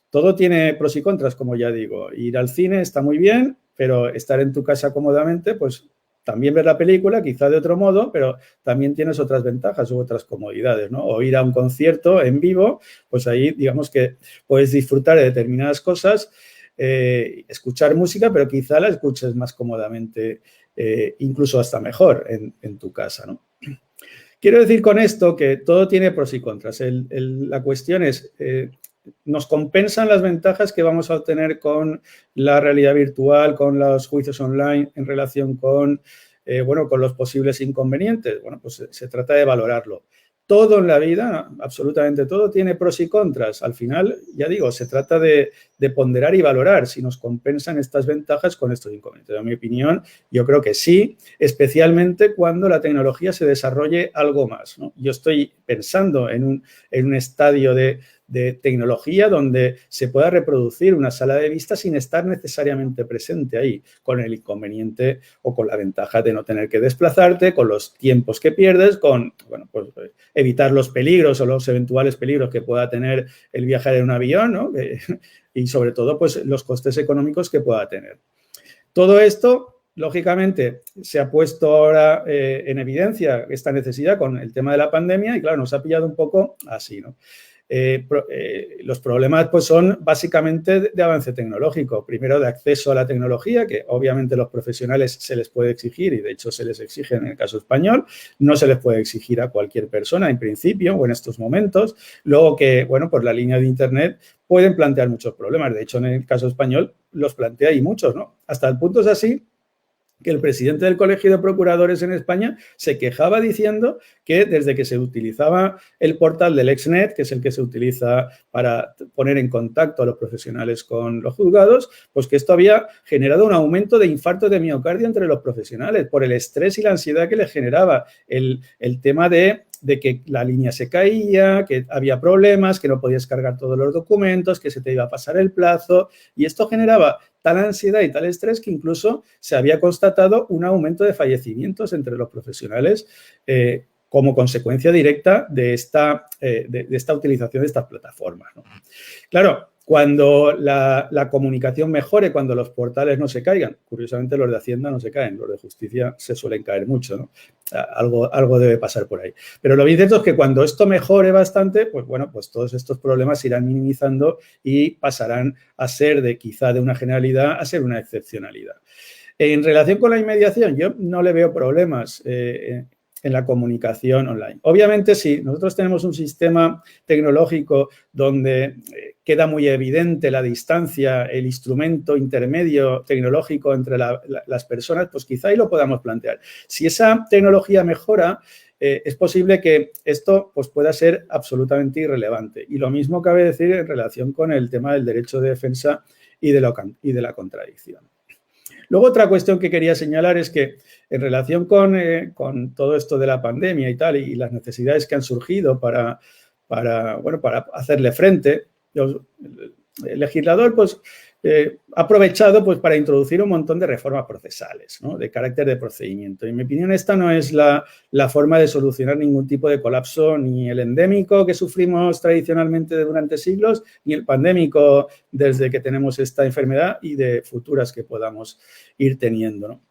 Todo tiene pros y contras, como ya digo. Ir al cine está muy bien, pero estar en tu casa cómodamente, pues también ver la película, quizá de otro modo, pero también tienes otras ventajas u otras comodidades, ¿no? O ir a un concierto en vivo, pues ahí digamos que puedes disfrutar de determinadas cosas, escuchar música, pero quizá la escuches más cómodamente, incluso hasta mejor en tu casa, ¿no? Quiero decir con esto que todo tiene pros y contras. La cuestión es, ¿nos compensan las ventajas que vamos a obtener con la realidad virtual, con los juicios online en relación con, bueno, con los posibles inconvenientes? Bueno, pues se trata de valorarlo. Todo en la vida, absolutamente todo, tiene pros y contras. Al final, ya digo, se trata de ponderar y valorar si nos compensan estas ventajas con estos inconvenientes. En mi opinión, yo creo que sí, especialmente cuando la tecnología se desarrolle algo más, ¿no? Yo estoy pensando en un estadio de tecnología donde se pueda reproducir una sala de vista sin estar necesariamente presente ahí, con el inconveniente o con la ventaja de no tener que desplazarte, con los tiempos que pierdes, con, bueno, pues evitar los peligros o los eventuales peligros que pueda tener el viajar en un avión, ¿no? Y sobre todo, pues los costes económicos que pueda tener. Todo esto, lógicamente, se ha puesto ahora en evidencia esta necesidad con el tema de la pandemia y, claro, nos ha pillado un poco así, ¿no? Los problemas pues son básicamente de avance tecnológico, primero de acceso a la tecnología, que obviamente los profesionales se les puede exigir y de hecho se les exige en el caso español, no se les puede exigir a cualquier persona en principio o en estos momentos, luego que, bueno, pues la línea de internet pueden plantear muchos problemas, de hecho en el caso español los plantea y muchos, ¿no? Hasta el punto es así que el presidente del Colegio de Procuradores en España se quejaba diciendo que desde que se utilizaba el portal del Exnet, que es el que se utiliza para poner en contacto a los profesionales con los juzgados, pues que esto había generado un aumento de infartos de miocardio entre los profesionales por el estrés y la ansiedad que les generaba el tema de que la línea se caía, que había problemas, que no podías cargar todos los documentos, que se te iba a pasar el plazo, y esto generaba tal ansiedad y tal estrés que incluso se había constatado un aumento de fallecimientos entre los profesionales como consecuencia directa de esta utilización de estas plataformas, ¿no? Claro, cuando la comunicación mejore, cuando los portales no se caigan, curiosamente los de Hacienda no se caen, los de Justicia se suelen caer mucho, ¿no? Algo debe pasar por ahí. Pero lo bien cierto es que cuando esto mejore bastante, pues bueno, pues todos estos problemas se irán minimizando y pasarán a ser quizá de una generalidad a ser una excepcionalidad. En relación con la inmediación, yo no le veo problemas en la comunicación online. Obviamente, si nosotros tenemos un sistema tecnológico donde queda muy evidente la distancia, el instrumento intermedio tecnológico entre las personas, pues quizá ahí lo podamos plantear. Si esa tecnología mejora, es posible que esto pues, pueda ser absolutamente irrelevante. Y lo mismo cabe decir en relación con el tema del derecho de defensa y de la contradicción. Luego, otra cuestión que quería señalar es que en relación con todo esto de la pandemia y tal, y las necesidades que han surgido para hacerle frente, el legislador pues, aprovechado pues, para introducir un montón de reformas procesales, ¿no? De carácter de procedimiento. En mi opinión, esta no es la forma de solucionar ningún tipo de colapso, ni el endémico que sufrimos tradicionalmente durante siglos, ni el pandémico desde que tenemos esta enfermedad y de futuras que podamos ir teniendo, ¿no?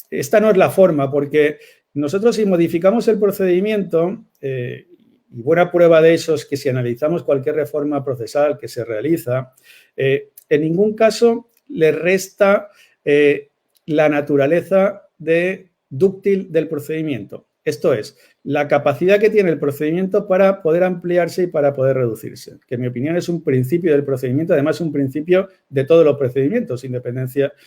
Esta no es la forma, porque nosotros si modificamos el procedimiento, y buena prueba de eso es que si analizamos cualquier reforma procesal que se realiza, en ningún caso le resta la naturaleza dúctil del procedimiento. Esto es, la capacidad que tiene el procedimiento para poder ampliarse y para poder reducirse, que en mi opinión es un principio del procedimiento, además un principio de todos los procedimientos,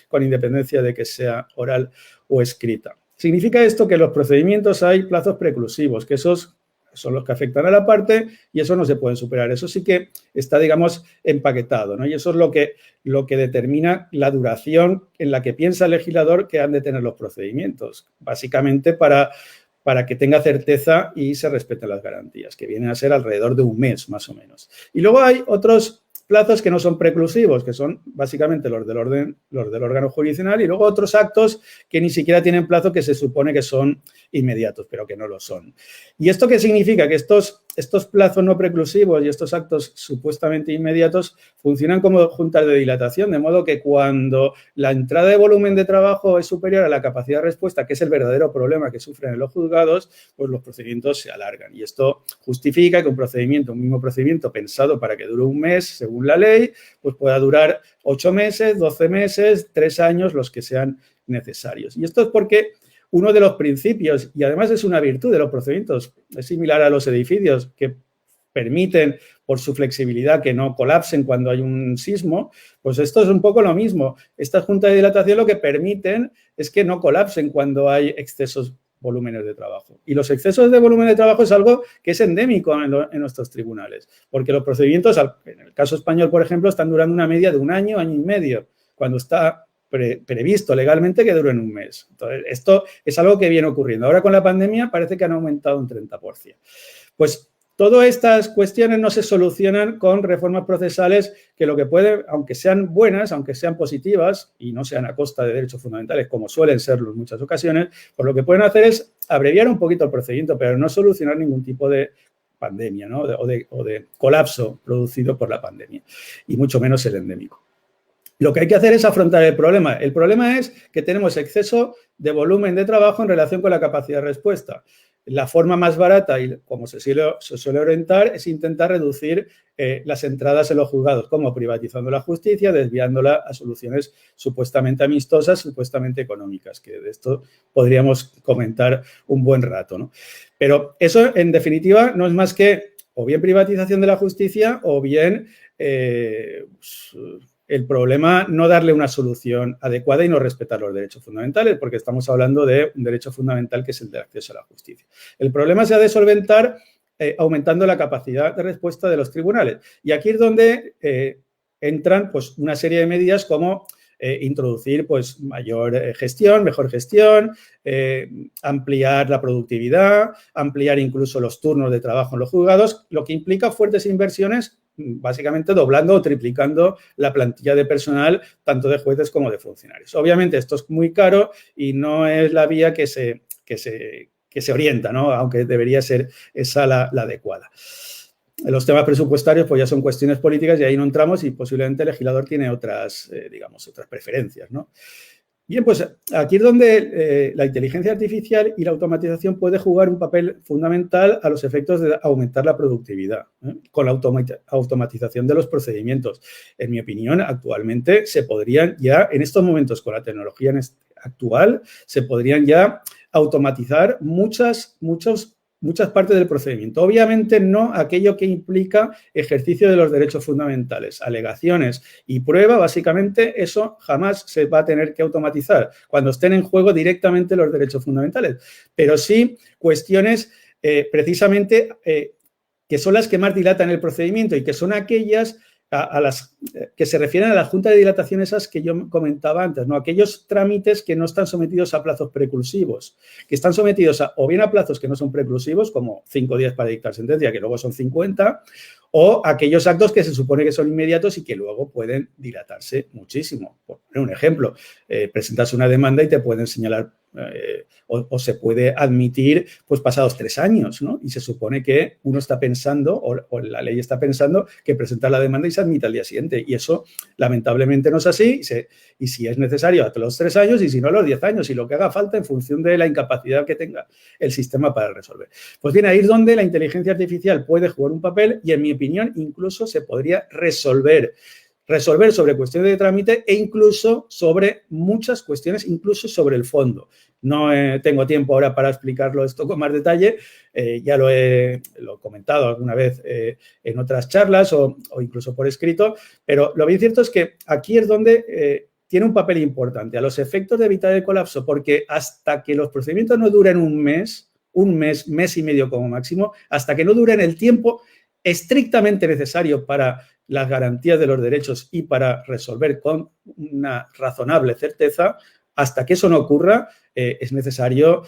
con independencia de que sea oral o escrita. Significa esto que en los procedimientos hay plazos preclusivos, que esos son los que afectan a la parte y eso no se puede superar. Eso sí que está, digamos, empaquetado, ¿no? Y eso es lo que determina la duración en la que piensa el legislador que han de tener los procedimientos, básicamente para que tenga certeza y se respeten las garantías, que vienen a ser alrededor de un mes, más o menos. Y luego hay otros plazos que no son preclusivos, que son básicamente los del órgano jurisdiccional, y luego otros actos que ni siquiera tienen plazo, que se supone que son inmediatos, pero que no lo son. ¿Y esto qué significa? Que estos plazos no preclusivos y estos actos supuestamente inmediatos funcionan como juntas de dilatación, de modo que cuando la entrada de volumen de trabajo es superior a la capacidad de respuesta, que es el verdadero problema que sufren en los juzgados, pues los procedimientos se alargan. Y esto justifica que un mismo procedimiento pensado para que dure un mes, según la ley, pues pueda durar 8 meses, 12 meses, 3 años, los que sean necesarios. Y esto es porque uno de los principios, y además es una virtud de los procedimientos, es similar a los edificios que permiten, por su flexibilidad, que no colapsen cuando hay un sismo, pues esto es un poco lo mismo. Estas juntas de dilatación lo que permiten es que no colapsen cuando hay excesos volúmenes de trabajo. Y los excesos de volumen de trabajo es algo que es endémico en nuestros tribunales, porque los procedimientos, en el caso español, por ejemplo, están durando una media de un año, año y medio, cuando está previsto legalmente que duren un mes. Entonces, esto es algo que viene ocurriendo. Ahora con la pandemia parece que han aumentado un 30%. Pues todas estas cuestiones no se solucionan con reformas procesales que lo que pueden, aunque sean buenas, aunque sean positivas y no sean a costa de derechos fundamentales, como suelen serlo en muchas ocasiones, pues lo que pueden hacer es abreviar un poquito el procedimiento, pero no solucionar ningún tipo de pandemia, ¿no? o de colapso producido por la pandemia, y mucho menos el endémico. Lo que hay que hacer es afrontar el problema. El problema es que tenemos exceso de volumen de trabajo en relación con la capacidad de respuesta. La forma más barata, y como se suele orientar, es intentar reducir las entradas en los juzgados, como privatizando la justicia, desviándola a soluciones supuestamente amistosas, supuestamente económicas, que de esto podríamos comentar un buen rato, ¿no? Pero eso, en definitiva, no es más que o bien privatización de la justicia o bien el problema no darle una solución adecuada y no respetar los derechos fundamentales, porque estamos hablando de un derecho fundamental que es el de acceso a la justicia. El problema se ha de solventar aumentando la capacidad de respuesta de los tribunales. Y aquí es donde entran pues, una serie de medidas como introducir pues, mayor gestión, mejor gestión, ampliar la productividad, ampliar incluso los turnos de trabajo en los juzgados, lo que implica fuertes inversiones, básicamente doblando o triplicando la plantilla de personal, tanto de jueces como de funcionarios. Obviamente esto es muy caro y no es la vía que se orienta, ¿no? Aunque debería ser esa la adecuada. Los temas presupuestarios pues ya son cuestiones políticas y ahí no entramos y posiblemente el legislador tiene otras, otras preferencias, ¿no? Bien, pues aquí es donde la inteligencia artificial y la automatización puede jugar un papel fundamental a los efectos de aumentar la productividad, con la automatización de los procedimientos. En mi opinión, actualmente se podrían ya, en estos momentos con la tecnología actual, se podrían ya automatizar muchas partes del procedimiento. Obviamente no aquello que implica ejercicio de los derechos fundamentales, alegaciones y prueba, básicamente eso jamás se va a tener que automatizar cuando estén en juego directamente los derechos fundamentales, pero sí cuestiones precisamente que son las que más dilatan el procedimiento y que son aquellas a las que se refieren a la junta de dilatación esas que yo comentaba antes, ¿no? Aquellos trámites que no están sometidos a plazos preclusivos, que están sometidos o bien a plazos que no son preclusivos, como 5 días para dictar sentencia, que luego son 50, o aquellos actos que se supone que son inmediatos y que luego pueden dilatarse muchísimo. Por poner un ejemplo, presentas una demanda y te pueden señalar o se puede admitir pues pasados 3 años, ¿no? Y se supone que uno está pensando o la ley está pensando que presenta la demanda y se admite al día siguiente. Y eso lamentablemente no es así y si es necesario a los 3 años y si no a los 10 años y lo que haga falta en función de la incapacidad que tenga el sistema para resolver. Pues bien, ahí es donde la inteligencia artificial puede jugar un papel y en mi opinión incluso se podría resolver sobre cuestiones de trámite e incluso sobre muchas cuestiones, incluso sobre el fondo. No tengo tiempo ahora para explicarlo esto con más detalle, ya lo he comentado alguna vez en otras charlas o incluso por escrito, pero lo bien cierto es que aquí es donde tiene un papel importante a los efectos de evitar el colapso, porque hasta que los procedimientos no duren un mes, mes y medio como máximo, hasta que no duren el tiempo estrictamente necesario para las garantías de los derechos y para resolver con una razonable certeza, hasta que eso no ocurra, es necesario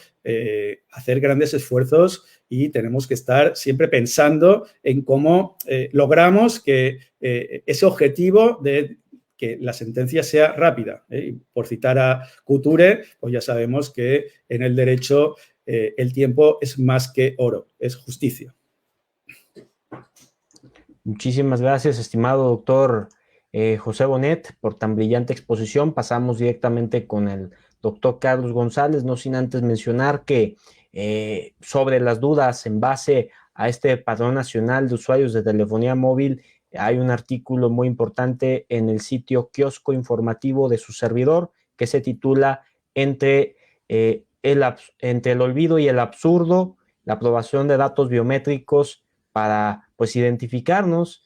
hacer grandes esfuerzos y tenemos que estar siempre pensando en cómo logramos que ese objetivo de que la sentencia sea rápida. Por citar a Couture, pues ya sabemos que en el derecho el tiempo es más que oro, es justicia. Muchísimas gracias, estimado doctor José Bonet, por tan brillante exposición. Pasamos directamente con el doctor Carlos González, no sin antes mencionar que sobre las dudas en base a este Padrón Nacional de Usuarios de Telefonía Móvil, hay un artículo muy importante en el sitio Kiosco Informativo de su servidor que se titula Entre el olvido y el absurdo, la aprobación de datos biométricos para pues identificarnos,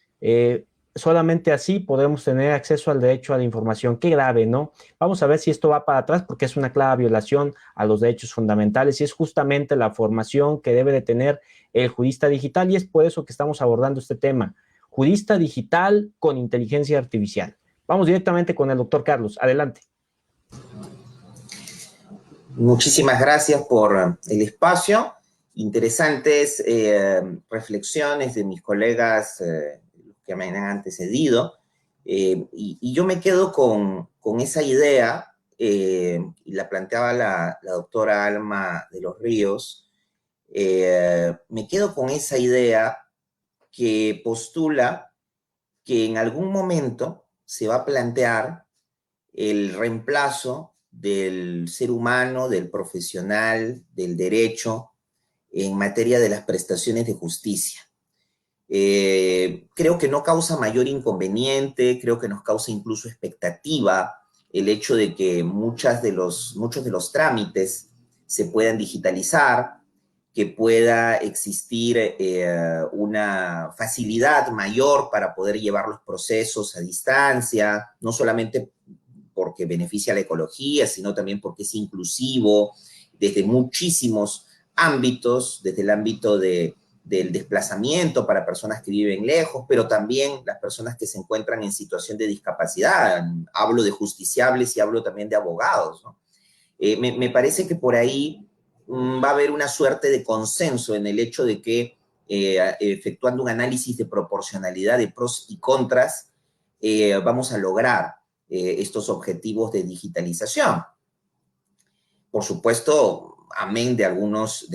solamente así podremos tener acceso al derecho a la información. Qué grave, ¿no? Vamos a ver si esto va para atrás porque es una clara violación a los derechos fundamentales y es justamente la formación que debe de tener el jurista digital y es por eso que estamos abordando este tema. Jurista digital con inteligencia artificial. Vamos directamente con el doctor Carlos. Adelante. Muchísimas gracias por el espacio. Interesantes reflexiones de mis colegas que me han antecedido. Y yo me quedo con esa idea, y la planteaba la doctora Alma de los Ríos, me quedo con esa idea que postula que en algún momento se va a plantear el reemplazo del ser humano, del profesional, del derecho, en materia de las prestaciones de justicia. Creo que no causa mayor inconveniente, creo que nos causa incluso expectativa el hecho de que muchos de los trámites se puedan digitalizar, que pueda existir una facilidad mayor para poder llevar los procesos a distancia, no solamente porque beneficia a la ecología, sino también porque es inclusivo desde muchísimos ámbitos, desde el ámbito del desplazamiento para personas que viven lejos, pero también las personas que se encuentran en situación de discapacidad. Hablo de justiciables y hablo también de abogados, ¿no? Me parece que por ahí va a haber una suerte de consenso en el hecho de que efectuando un análisis de proporcionalidad de pros y contras, vamos a lograr estos objetivos de digitalización. Por supuesto, amén de algunos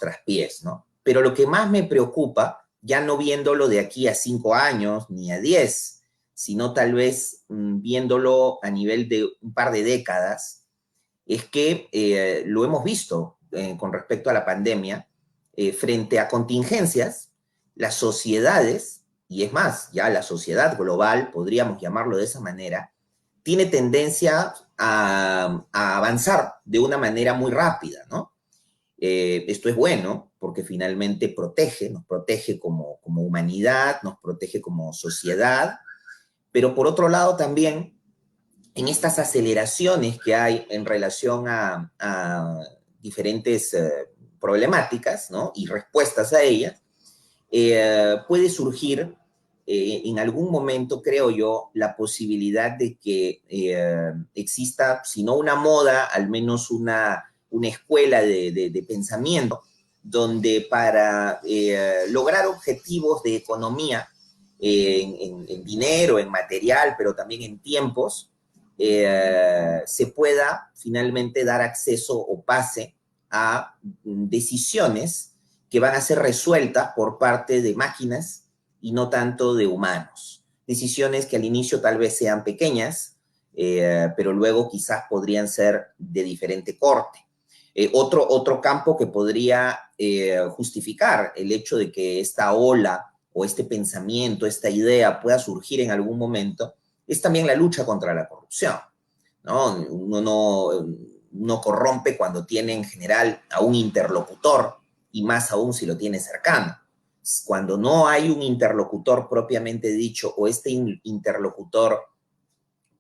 traspiés, ¿no? Pero lo que más me preocupa, ya no viéndolo de aquí a 5 años ni a 10, sino tal vez viéndolo a nivel de un par de décadas, es que lo hemos visto con respecto a la pandemia, frente a contingencias, las sociedades, y es más, ya la sociedad global, podríamos llamarlo de esa manera, tiene tendencia a avanzar de una manera muy rápida, ¿no? Esto es bueno porque finalmente nos protege como humanidad, nos protege como sociedad, pero por otro lado también en estas aceleraciones que hay en relación a diferentes problemáticas, ¿no? Y respuestas a ellas, puede surgir en algún momento, creo yo, la posibilidad de que exista, si no una moda, al menos una escuela de pensamiento, donde para lograr objetivos de economía en dinero, en material, pero también en tiempos, se pueda finalmente dar acceso o pase a decisiones que van a ser resueltas por parte de máquinas y no tanto de humanos. Decisiones que al inicio tal vez sean pequeñas, pero luego quizás podrían ser de diferente corte. Otro campo que podría justificar el hecho de que esta ola o este pensamiento, esta idea pueda surgir en algún momento, es también la lucha contra la corrupción, ¿no? Uno no corrompe cuando tiene en general a un interlocutor, y más aún si lo tiene cercano. Cuando no hay un interlocutor propiamente dicho, o este interlocutor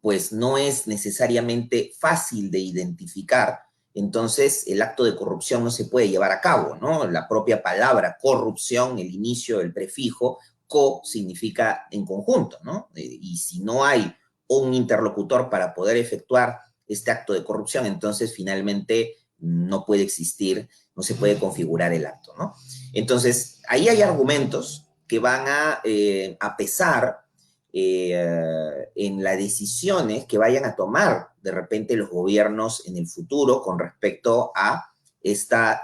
pues no es necesariamente fácil de identificar, entonces el acto de corrupción no se puede llevar a cabo, ¿no? La propia palabra corrupción, el inicio, el prefijo, co significa en conjunto, ¿no? Y si no hay un interlocutor para poder efectuar este acto de corrupción, entonces finalmente no puede existir, no se puede configurar el acto, ¿no? Entonces, ahí hay argumentos que van a pesar en las decisiones que vayan a tomar de repente los gobiernos en el futuro con respecto a estas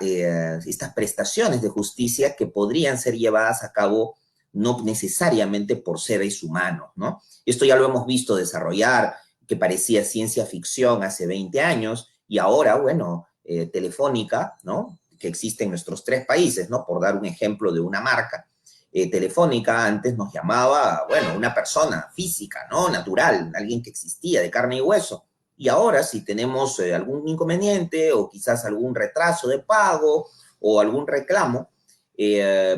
prestaciones de justicia que podrían ser llevadas a cabo no necesariamente por seres humanos, ¿no? Esto ya lo hemos visto desarrollar, que parecía ciencia ficción hace 20 años, y ahora, bueno, Telefónica, ¿no? Que existe en nuestros 3 países, ¿no? Por dar un ejemplo de una marca, Telefónica antes nos llamaba, bueno, una persona física, ¿no? Natural, alguien que existía de carne y hueso. Y ahora, si tenemos algún inconveniente o quizás algún retraso de pago o algún reclamo,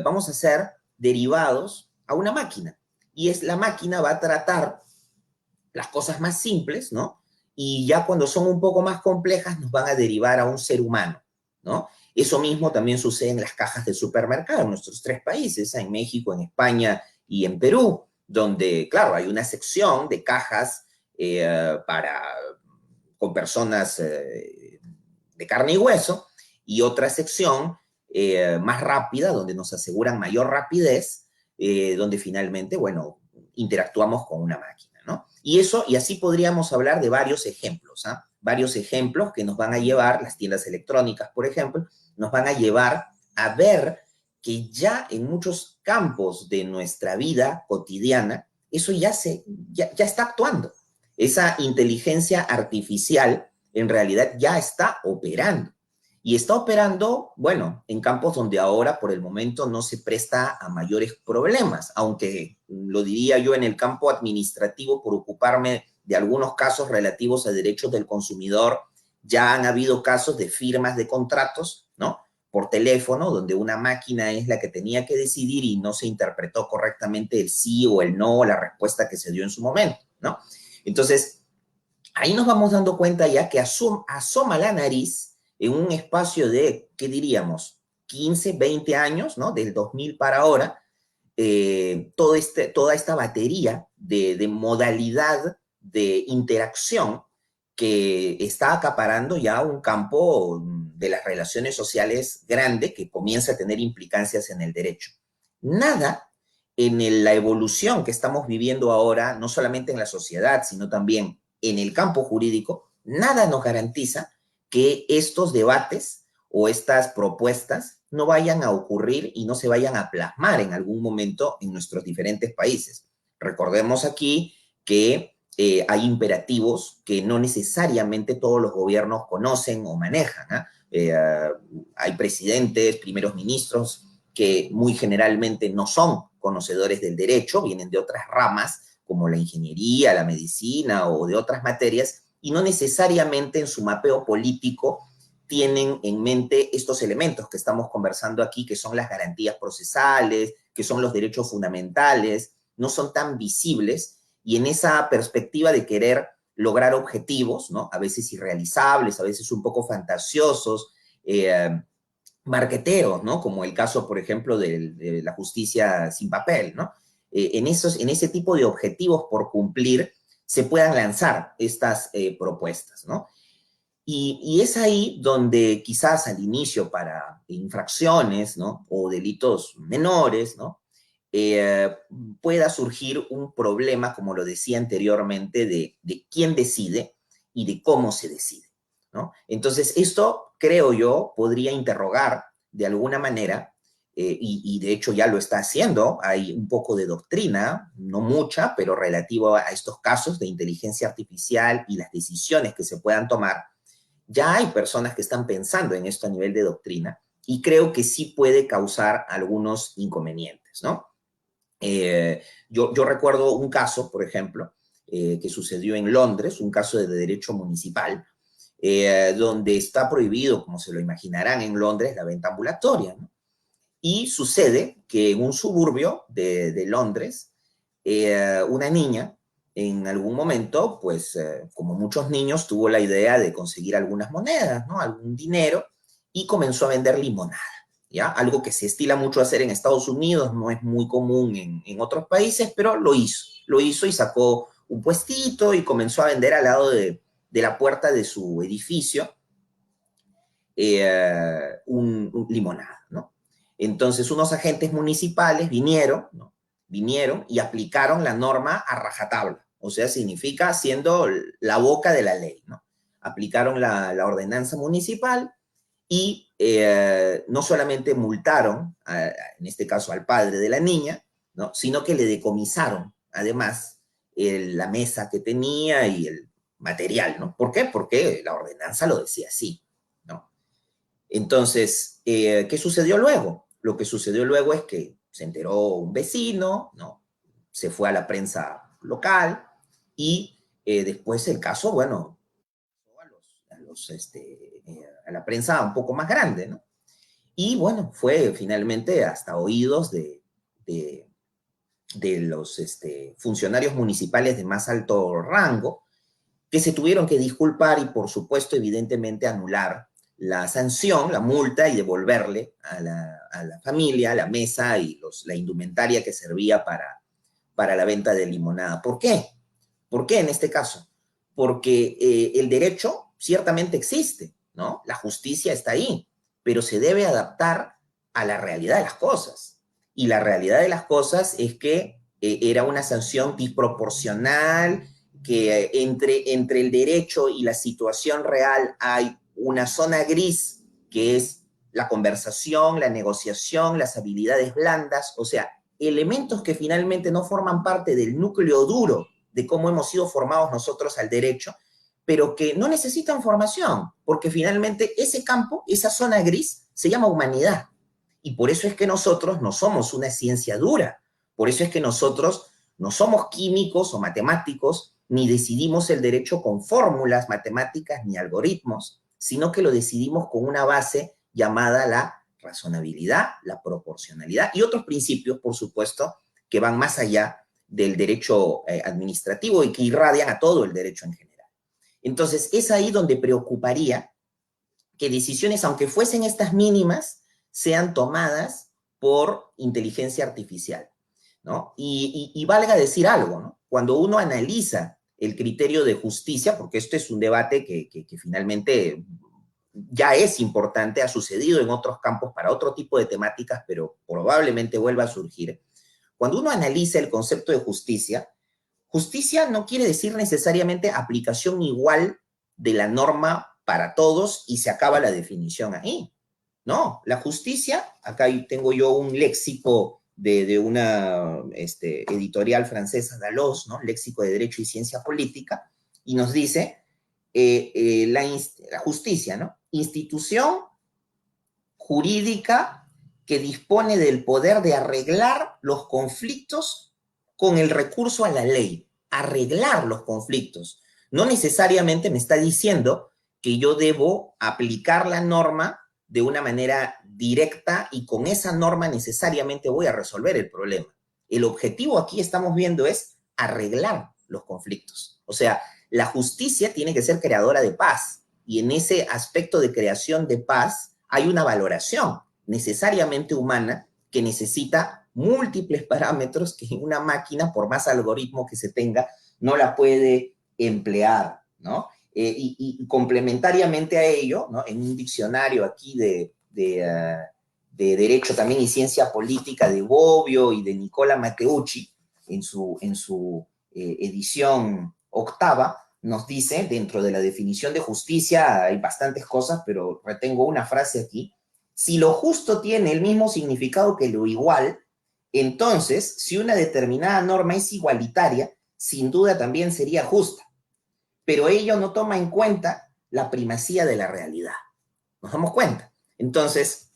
vamos a ser derivados a una máquina. Y la máquina va a tratar las cosas más simples, ¿no? Y ya cuando son un poco más complejas nos van a derivar a un ser humano, ¿no? Eso mismo también sucede en las cajas de supermercado en nuestros 3 países, en México, en España y en Perú, donde, claro, hay una sección de cajas con personas de carne y hueso, y otra sección más rápida, donde nos aseguran mayor rapidez, donde finalmente, bueno, interactuamos con una máquina, ¿no? Y así podríamos hablar de varios ejemplos, ¿ah? Varios ejemplos que nos van a llevar, las tiendas electrónicas, por ejemplo, nos van a llevar a ver que ya en muchos campos de nuestra vida cotidiana, eso ya está actuando. Esa inteligencia artificial en realidad ya está operando. Y está operando, bueno, en campos donde ahora por el momento no se presta a mayores problemas, aunque lo diría yo en el campo administrativo por ocuparme de algunos casos relativos a derechos del consumidor. Ya han habido casos de firmas de contratos, ¿no? Por teléfono, donde una máquina es la que tenía que decidir y no se interpretó correctamente el sí o el no, o la respuesta que se dio en su momento, ¿no? Entonces, ahí nos vamos dando cuenta ya que asoma la nariz en un espacio de, ¿qué diríamos? 15, 20 años, ¿no? Del 2000 para ahora, toda esta batería de modalidad de interacción que está acaparando ya un campo de las relaciones sociales grande que comienza a tener implicancias en el derecho. Nada en la evolución que estamos viviendo ahora, no solamente en la sociedad, sino también en el campo jurídico, nada nos garantiza que estos debates o estas propuestas no vayan a ocurrir y no se vayan a plasmar en algún momento en nuestros diferentes países. Recordemos aquí que hay imperativos que no necesariamente todos los gobiernos conocen o manejan, ¿eh? Hay presidentes, primeros ministros que muy generalmente no son conocedores del derecho, vienen de otras ramas como la ingeniería, la medicina o de otras materias, y no necesariamente en su mapeo político tienen en mente estos elementos que estamos conversando aquí, que son las garantías procesales, que son los derechos fundamentales, no son tan visibles, y en esa perspectiva de querer lograr objetivos, ¿no? A veces irrealizables, a veces un poco fantasiosos, marqueteros, ¿no? Como el caso, por ejemplo, de la justicia sin papel, ¿no? En ese tipo de objetivos por cumplir se puedan lanzar estas propuestas, ¿no? Y es ahí donde quizás al inicio para infracciones, ¿no? O delitos menores, ¿no? pueda surgir un problema, como lo decía anteriormente, de quién decide y de cómo se decide, ¿no? Entonces, esto, creo yo, podría interrogar de alguna manera, y de hecho ya lo está haciendo, hay un poco de doctrina, no mucha, pero relativo a estos casos de inteligencia artificial y las decisiones que se puedan tomar. Ya hay personas que están pensando en esto a nivel de doctrina y creo que sí puede causar algunos inconvenientes, ¿no? Yo recuerdo un caso, por ejemplo, que sucedió en Londres, un caso de derecho municipal, donde está prohibido, como se lo imaginarán en Londres, la venta ambulatoria, ¿no? Y sucede que en un suburbio de Londres, una niña en algún momento, pues como muchos niños, tuvo la idea de conseguir algunas monedas, ¿no? Algún dinero, y comenzó a vender limonada, ¿ya? Algo que se estila mucho hacer en Estados Unidos, no es muy común en otros países, pero lo hizo y sacó un puestito y comenzó a vender al lado de la puerta de su edificio un limonada, ¿no? Entonces, unos agentes municipales vinieron, ¿no? Vinieron y aplicaron la norma a rajatabla, o sea, significa siendo la boca de la ley, ¿no? Aplicaron la ordenanza municipal y no solamente multaron, en este caso al padre de la niña, ¿no? Sino que le decomisaron, además, la mesa que tenía y el material, ¿no? ¿Por qué? Porque la ordenanza lo decía así, ¿no? Entonces, ¿qué sucedió luego? Lo que sucedió luego es que se enteró un vecino, ¿no? Se fue a la prensa local y después el caso, bueno, a la prensa un poco más grande, ¿no? Y bueno, fue finalmente hasta oídos de los funcionarios municipales de más alto rango que se tuvieron que disculpar y, por supuesto, evidentemente anular la sanción, la multa y devolverle a la familia la mesa y la indumentaria que servía para la venta de limonada. ¿Por qué? ¿Por qué en este caso? Porque el derecho ciertamente existe, ¿no? La justicia está ahí, pero se debe adaptar a la realidad de las cosas. Y la realidad de las cosas es que era una sanción disproporcional, que entre el derecho y la situación real hay una zona gris que es la conversación, la negociación, las habilidades blandas, o sea, elementos que finalmente no forman parte del núcleo duro de cómo hemos sido formados nosotros al derecho, pero que no necesitan formación, porque finalmente ese campo, esa zona gris, se llama humanidad. Y por eso es que nosotros no somos una ciencia dura, por eso es que nosotros no somos químicos o matemáticos, ni decidimos el derecho con fórmulas matemáticas ni algoritmos, sino que lo decidimos con una base llamada la razonabilidad, la proporcionalidad y otros principios, por supuesto, que van más allá del derecho administrativo y que irradian a todo el derecho en general. Entonces, es ahí donde preocuparía que decisiones, aunque fuesen estas mínimas, sean tomadas por inteligencia artificial, ¿no? Y valga decir algo, ¿no? Cuando uno analiza el criterio de justicia, porque esto es un debate que finalmente ya es importante, ha sucedido en otros campos para otro tipo de temáticas, pero probablemente vuelva a surgir. Cuando uno analiza el concepto de justicia, justicia no quiere decir necesariamente aplicación igual de la norma para todos y se acaba la definición ahí. No, la justicia, acá tengo yo un léxico de una editorial francesa, Dalloz, ¿no? Léxico de Derecho y Ciencia Política, y nos dice la justicia, ¿no? Institución jurídica que dispone del poder de arreglar los conflictos con el recurso a la ley. Arreglar los conflictos. No necesariamente me está diciendo que yo debo aplicar la norma de una manera directa y con esa norma necesariamente voy a resolver el problema. El objetivo aquí estamos viendo es arreglar los conflictos. O sea, la justicia tiene que ser creadora de paz y en ese aspecto de creación de paz hay una valoración necesariamente humana que necesita múltiples parámetros que una máquina, por más algoritmo que se tenga, no la puede emplear, ¿no? Y complementariamente a ello, ¿no? En un diccionario aquí de Derecho también y Ciencia Política de Bobbio y de Nicola Matteucci, en su edición octava, nos dice, dentro de la definición de justicia hay bastantes cosas, pero retengo una frase aquí: si lo justo tiene el mismo significado que lo igual, entonces, si una determinada norma es igualitaria, sin duda también sería justa, pero ello no toma en cuenta la primacía de la realidad. ¿Nos damos cuenta? Entonces,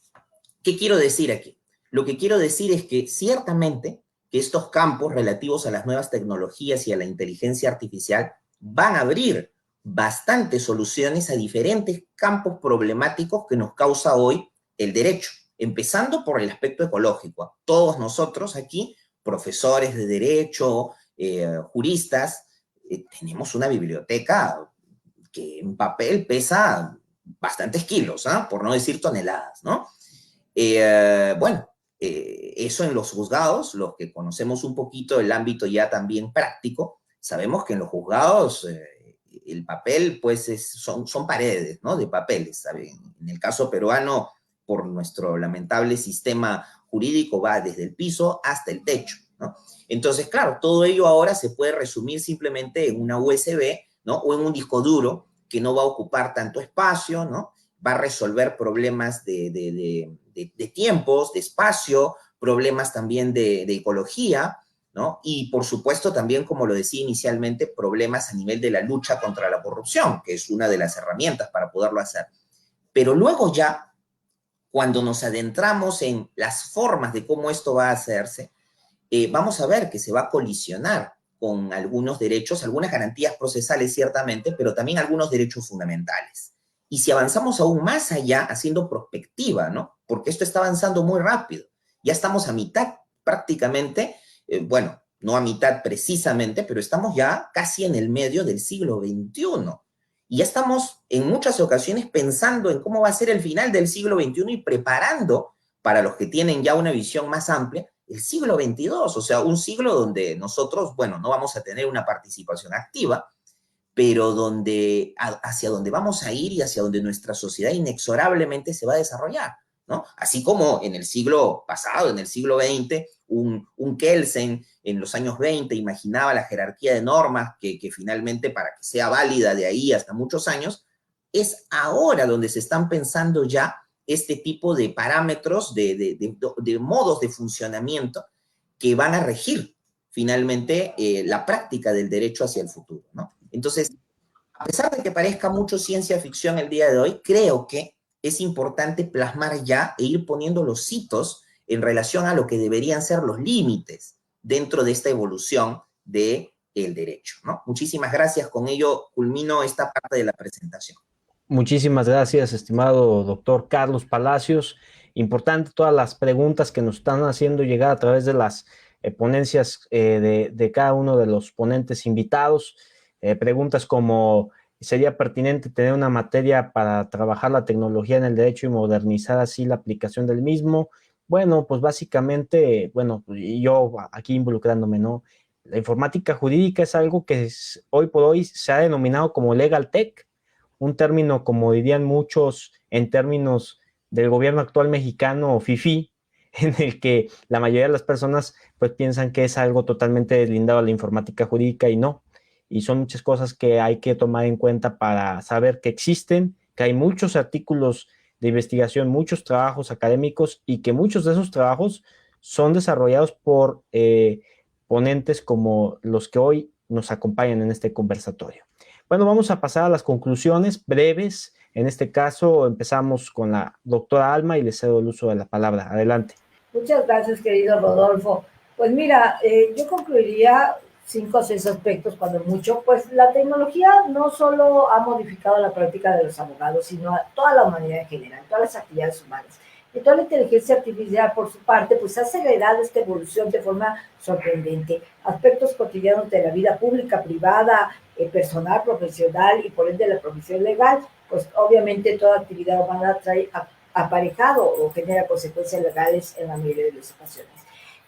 ¿qué quiero decir aquí? Lo que quiero decir es que ciertamente que estos campos relativos a las nuevas tecnologías y a la inteligencia artificial van a abrir bastantes soluciones a diferentes campos problemáticos que nos causa hoy el derecho, empezando por el aspecto ecológico. Todos nosotros aquí, profesores de derecho, juristas, tenemos una biblioteca que en papel pesa bastantes kilos, ¿eh? Por no decir toneladas, ¿no? Eso en los juzgados, los que conocemos un poquito el ámbito ya también práctico, sabemos que en los juzgados el papel pues son paredes, ¿no? De papeles, ¿saben? En el caso peruano, por nuestro lamentable sistema jurídico, va desde el piso hasta el techo, ¿no? Entonces, claro, todo ello ahora se puede resumir simplemente en una USB, ¿no? O en un disco duro que no va a ocupar tanto espacio, ¿no? Va a resolver problemas de tiempos, de espacio, problemas también de ecología, ¿no? Y por supuesto también, como lo decía inicialmente, problemas a nivel de la lucha contra la corrupción, que es una de las herramientas para poderlo hacer. Pero luego ya, cuando nos adentramos en las formas de cómo esto va a hacerse, vamos a ver que se va a colisionar con algunos derechos, algunas garantías procesales ciertamente, pero también algunos derechos fundamentales. Y si avanzamos aún más allá, haciendo prospectiva, ¿no? Porque esto está avanzando muy rápido. Ya estamos a mitad prácticamente, bueno, no a mitad precisamente, pero estamos ya casi en el medio del siglo XXI. Y ya estamos en muchas ocasiones pensando en cómo va a ser el final del siglo XXI y preparando, para los que tienen ya una visión más amplia, el siglo XXII, o sea, un siglo donde nosotros, bueno, no vamos a tener una participación activa, pero hacia donde vamos a ir y hacia donde nuestra sociedad inexorablemente se va a desarrollar, ¿no? Así como en el siglo pasado, en el siglo XX, un Kelsen en los años 20 imaginaba la jerarquía de normas que finalmente, para que sea válida de ahí hasta muchos años, es ahora donde se están pensando ya este tipo de parámetros, de modos de funcionamiento que van a regir finalmente la práctica del derecho hacia el futuro, ¿no? Entonces, a pesar de que parezca mucho ciencia ficción el día de hoy, creo que es importante plasmar ya e ir poniendo los hitos en relación a lo que deberían ser los límites dentro de esta evolución del derecho, ¿no? Muchísimas gracias. Con ello culmino esta parte de la presentación. Muchísimas gracias, estimado doctor Carlos Palacios. Importante todas las preguntas que nos están haciendo llegar a través de las ponencias de cada uno de los ponentes invitados. Preguntas como: ¿sería pertinente tener una materia para trabajar la tecnología en el derecho y modernizar así la aplicación del mismo? Bueno, pues básicamente, bueno, yo aquí involucrándome, ¿no? La informática jurídica es algo que hoy por hoy se ha denominado como legal tech, un término, como dirían muchos en términos del gobierno actual mexicano, fifí, en el que la mayoría de las personas pues piensan que es algo totalmente deslindado a la informática jurídica, y no. Y son muchas cosas que hay que tomar en cuenta para saber que existen, que hay muchos artículos de investigación, muchos trabajos académicos, y que muchos de esos trabajos son desarrollados por ponentes como los que hoy nos acompañan en este conversatorio. Bueno, vamos a pasar a las conclusiones breves. En este caso, empezamos con la doctora Alma y le cedo el uso de la palabra. Adelante. Muchas gracias, querido Rodolfo. Pues mira, yo concluiría 5 o 6 aspectos, cuando mucho. Pues la tecnología no solo ha modificado la práctica de los abogados, sino a toda la humanidad en general, todas las actividades humanas. Y toda la inteligencia artificial, por su parte, pues ha acelerado esta evolución de forma sorprendente. Aspectos cotidianos de la vida pública, privada, personal, profesional y por ende la profesión legal, pues obviamente toda actividad humana trae aparejado o genera consecuencias legales en la mayoría de las ocasiones.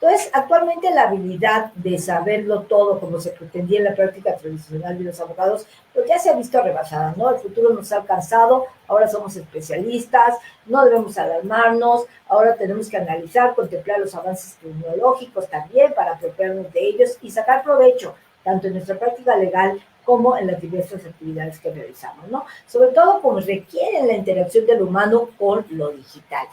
Entonces, actualmente la habilidad de saberlo todo, como se pretendía en la práctica tradicional de los abogados, pues ya se ha visto rebasada, ¿no? El futuro nos ha alcanzado, ahora somos especialistas, no debemos alarmarnos, ahora tenemos que analizar, contemplar los avances tecnológicos también para apropiarnos de ellos y sacar provecho, tanto en nuestra práctica legal como en las diversas actividades que realizamos, ¿no? Sobre todo como requieren la interacción del humano con lo digital.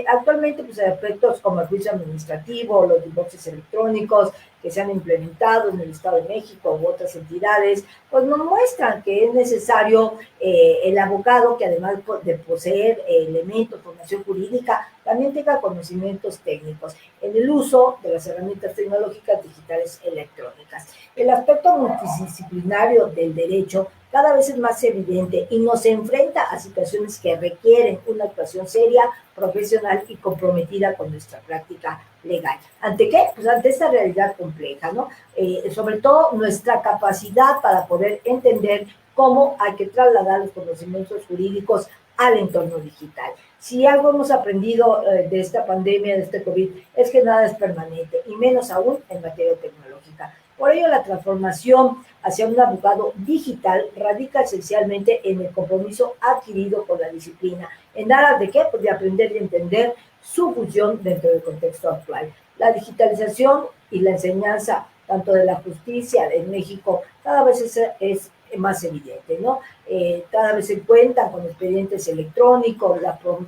Actualmente, pues, hay aspectos como el juicio administrativo, los divorcios electrónicos que se han implementado en el Estado de México u otras entidades, pues nos muestran que es necesario el abogado que además de poseer elementos, formación jurídica, también tenga conocimientos técnicos en el uso de las herramientas tecnológicas digitales electrónicas. El aspecto multidisciplinario del derecho cada vez es más evidente y nos enfrenta a situaciones que requieren una actuación seria, profesional y comprometida con nuestra práctica legal. ¿Ante qué? Pues ante esta realidad compleja, ¿no? Sobre todo nuestra capacidad para poder entender cómo hay que trasladar los conocimientos jurídicos al entorno digital. Si algo hemos aprendido de esta pandemia, de este COVID, es que nada es permanente, y menos aún en materia tecnológica. Por ello, la transformación hacia un abogado digital radica esencialmente en el compromiso adquirido con la disciplina. ¿En aras de qué? Pues de aprender y entender su función dentro del contexto actual. La digitalización y la enseñanza, tanto de la justicia en México, cada vez es más evidente, ¿no? Cada vez se cuentan con expedientes electrónicos,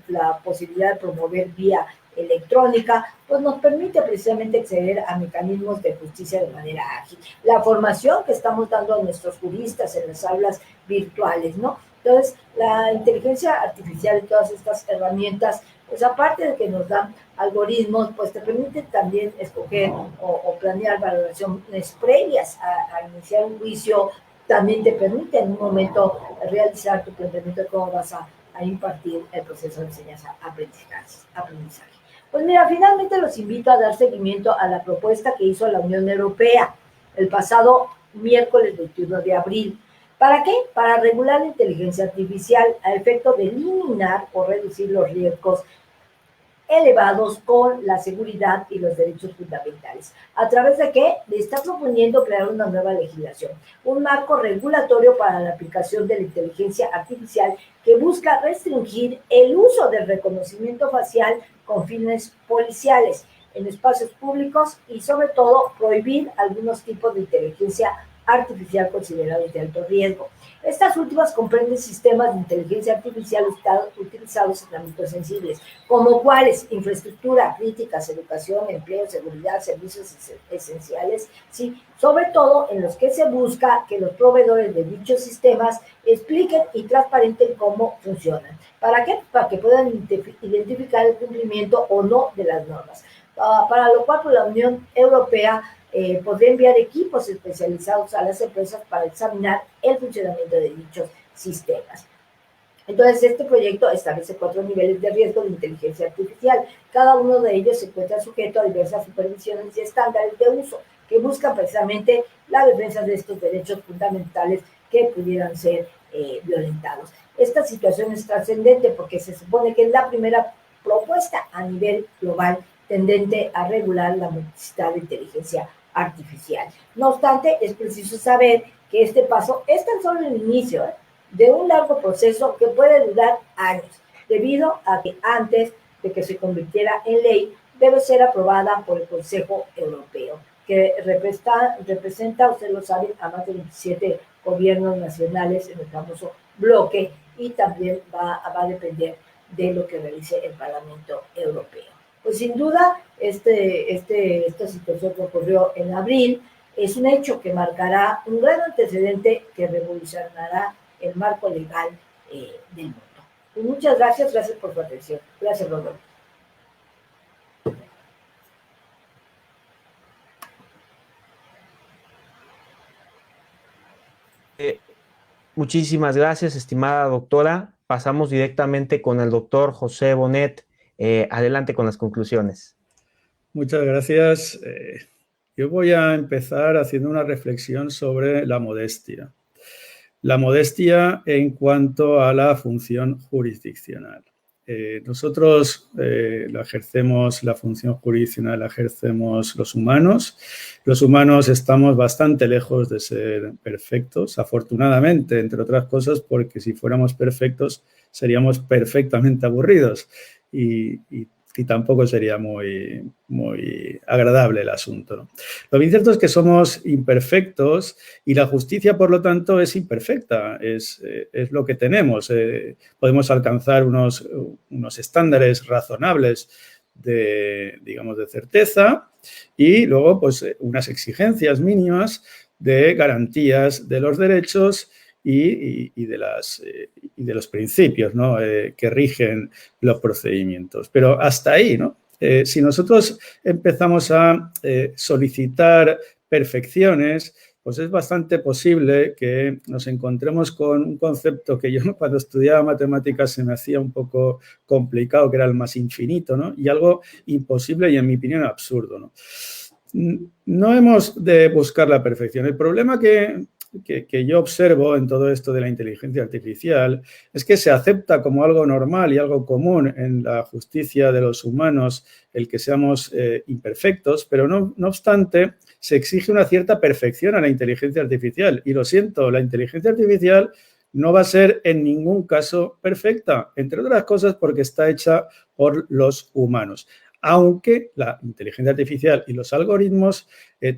la posibilidad de promover vía electrónica, pues nos permite precisamente acceder a mecanismos de justicia de manera ágil. La formación que estamos dando a nuestros juristas en las aulas virtuales, ¿no? Entonces, la inteligencia artificial y todas estas herramientas, pues aparte de que nos dan algoritmos, pues te permiten también escoger o planear valoraciones previas a iniciar un juicio, también te permite en un momento realizar tu planteamiento de cómo vas a impartir el proceso de enseñanza-aprendizaje. Pues mira, finalmente los invito a dar seguimiento a la propuesta que hizo la Unión Europea el pasado miércoles 21 de abril. ¿Para qué? Para regular la inteligencia artificial a efecto de eliminar o reducir los riesgos elevados con la seguridad y los derechos fundamentales. ¿A través de qué? Le está proponiendo crear una nueva legislación, un marco regulatorio para la aplicación de la inteligencia artificial que busca restringir el uso del reconocimiento facial con fines policiales en espacios públicos y sobre todo prohibir algunos tipos de inteligencia artificial considerados de alto riesgo. Estas últimas comprenden sistemas de inteligencia artificial utilizados en ámbitos sensibles, como cuáles: infraestructura, críticas, educación, empleo, seguridad, servicios esenciales, ¿sí? Sobre todo en los que se busca que los proveedores de dichos sistemas expliquen y transparenten cómo funcionan. ¿Para qué? Para que puedan identificar el cumplimiento o no de las normas. Para lo cual, pues, la Unión Europea podría enviar equipos especializados a las empresas para examinar el funcionamiento de dichos sistemas. Entonces, este proyecto establece 4 niveles de riesgo de inteligencia artificial. Cada uno de ellos se encuentra sujeto a diversas supervisiones y estándares de uso que buscan precisamente la defensa de estos derechos fundamentales que pudieran ser violentados. Esta situación es trascendente porque se supone que es la primera propuesta a nivel global tendente a regular la multiplicidad de inteligencia artificial. No obstante, es preciso saber que este paso es tan solo el inicio de un largo proceso que puede durar años, debido a que antes de que se convirtiera en ley, debe ser aprobada por el Consejo Europeo, que representa, usted lo sabe, a más de 27 gobiernos nacionales en el famoso bloque, y también va a depender de lo que realice el Parlamento Europeo. Pues sin duda, esta situación que ocurrió en abril es un hecho que marcará un gran antecedente que revolucionará el marco legal del mundo. Pues muchas gracias por su atención. Gracias, Rodolfo. Muchísimas gracias, estimada doctora. Pasamos directamente con el doctor José Bonet. Adelante con las conclusiones. Muchas gracias. Yo voy a empezar haciendo una reflexión sobre la modestia. La modestia en cuanto a la función jurisdiccional. nosotros la ejercemos, la función jurisdiccional la ejercemos los humanos. Los humanos estamos bastante lejos de ser perfectos, afortunadamente, entre otras cosas, porque si fuéramos perfectos seríamos perfectamente aburridos y tampoco sería muy agradable el asunto, ¿no? Lo bien cierto es que somos imperfectos y la justicia, por lo tanto, es imperfecta, es lo que tenemos. Podemos alcanzar unos estándares razonables de certeza y luego pues unas exigencias mínimas de garantías de los derechos y de los principios, ¿no? Que rigen los procedimientos. Pero hasta ahí, ¿no? Si nosotros empezamos a solicitar perfecciones, pues es bastante posible que nos encontremos con un concepto que yo cuando estudiaba matemáticas se me hacía un poco complicado, que era el más infinito, ¿no? Y algo imposible y, en mi opinión, absurdo, ¿no? No hemos de buscar la perfección. El problema que yo observo en todo esto de la inteligencia artificial es que se acepta como algo normal y algo común en la justicia de los humanos el que seamos imperfectos, pero no obstante se exige una cierta perfección a la inteligencia artificial. Y lo siento, la inteligencia artificial no va a ser en ningún caso perfecta, entre otras cosas porque está hecha por los humanos. Aunque la inteligencia artificial y los algoritmos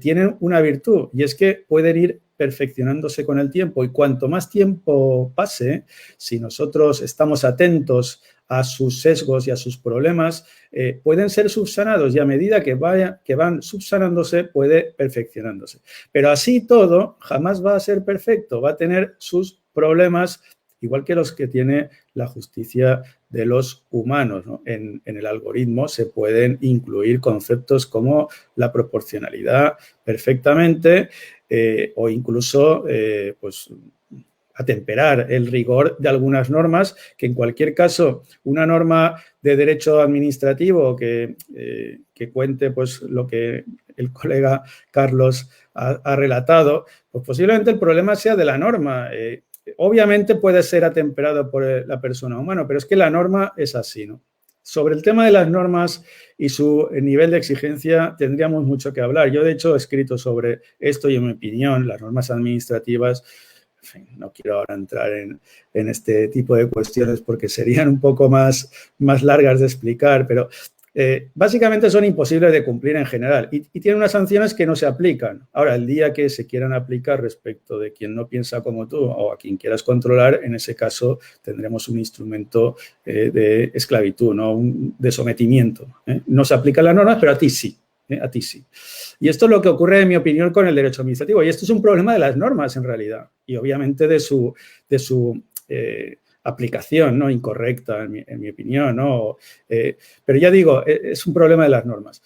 tienen una virtud, y es que pueden ir perfeccionándose con el tiempo, y cuanto más tiempo pase, si nosotros estamos atentos a sus sesgos y a sus problemas, pueden ser subsanados, y a medida que van subsanándose, puede perfeccionándose. Pero así todo, jamás va a ser perfecto, va a tener sus problemas, igual que los que tiene la justicia de los humanos, ¿no? En el algoritmo se pueden incluir conceptos como la proporcionalidad perfectamente o incluso pues, atemperar el rigor de algunas normas que, en cualquier caso, una norma de derecho administrativo que cuente pues, lo que el colega Carlos ha relatado, pues posiblemente el problema sea de la norma. Obviamente puede ser atemperado por la persona humana, pero es que la norma es así, ¿no? Sobre el tema de las normas y su nivel de exigencia tendríamos mucho que hablar. Yo, de hecho, he escrito sobre esto y, en mi opinión, las normas administrativas, en fin, no quiero ahora entrar en este tipo de cuestiones porque serían un poco más largas de explicar, pero básicamente son imposibles de cumplir en general y tienen unas sanciones que no se aplican. Ahora, el día que se quieran aplicar respecto de quien no piensa como tú o a quien quieras controlar, en ese caso tendremos un instrumento de esclavitud, ¿no? De sometimiento. No se aplican las normas, pero a ti sí. A ti sí. Y esto es lo que ocurre, en mi opinión, con el derecho administrativo. Y esto es un problema de las normas, en realidad, y obviamente de su aplicación, ¿no? Incorrecta, en mi opinión, ¿no? Pero ya digo, es un problema de las normas.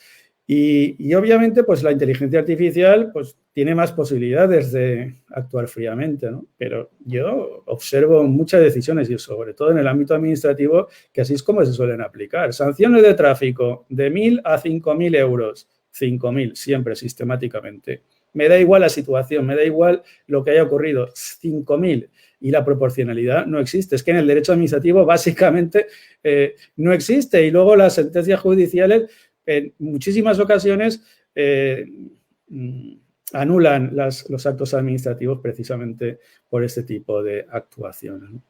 Y obviamente, pues la inteligencia artificial pues, tiene más posibilidades de actuar fríamente, ¿no? Pero yo observo muchas decisiones, y sobre todo en el ámbito administrativo, que así es como se suelen aplicar. Sanciones de tráfico de 1.000 a 5.000 euros. 5.000, siempre, sistemáticamente. Me da igual la situación, me da igual lo que haya ocurrido. 5.000. Y la proporcionalidad no existe. Es que en el derecho administrativo básicamente no existe. Y luego las sentencias judiciales en muchísimas ocasiones anulan los actos administrativos precisamente por este tipo de actuaciones, ¿no?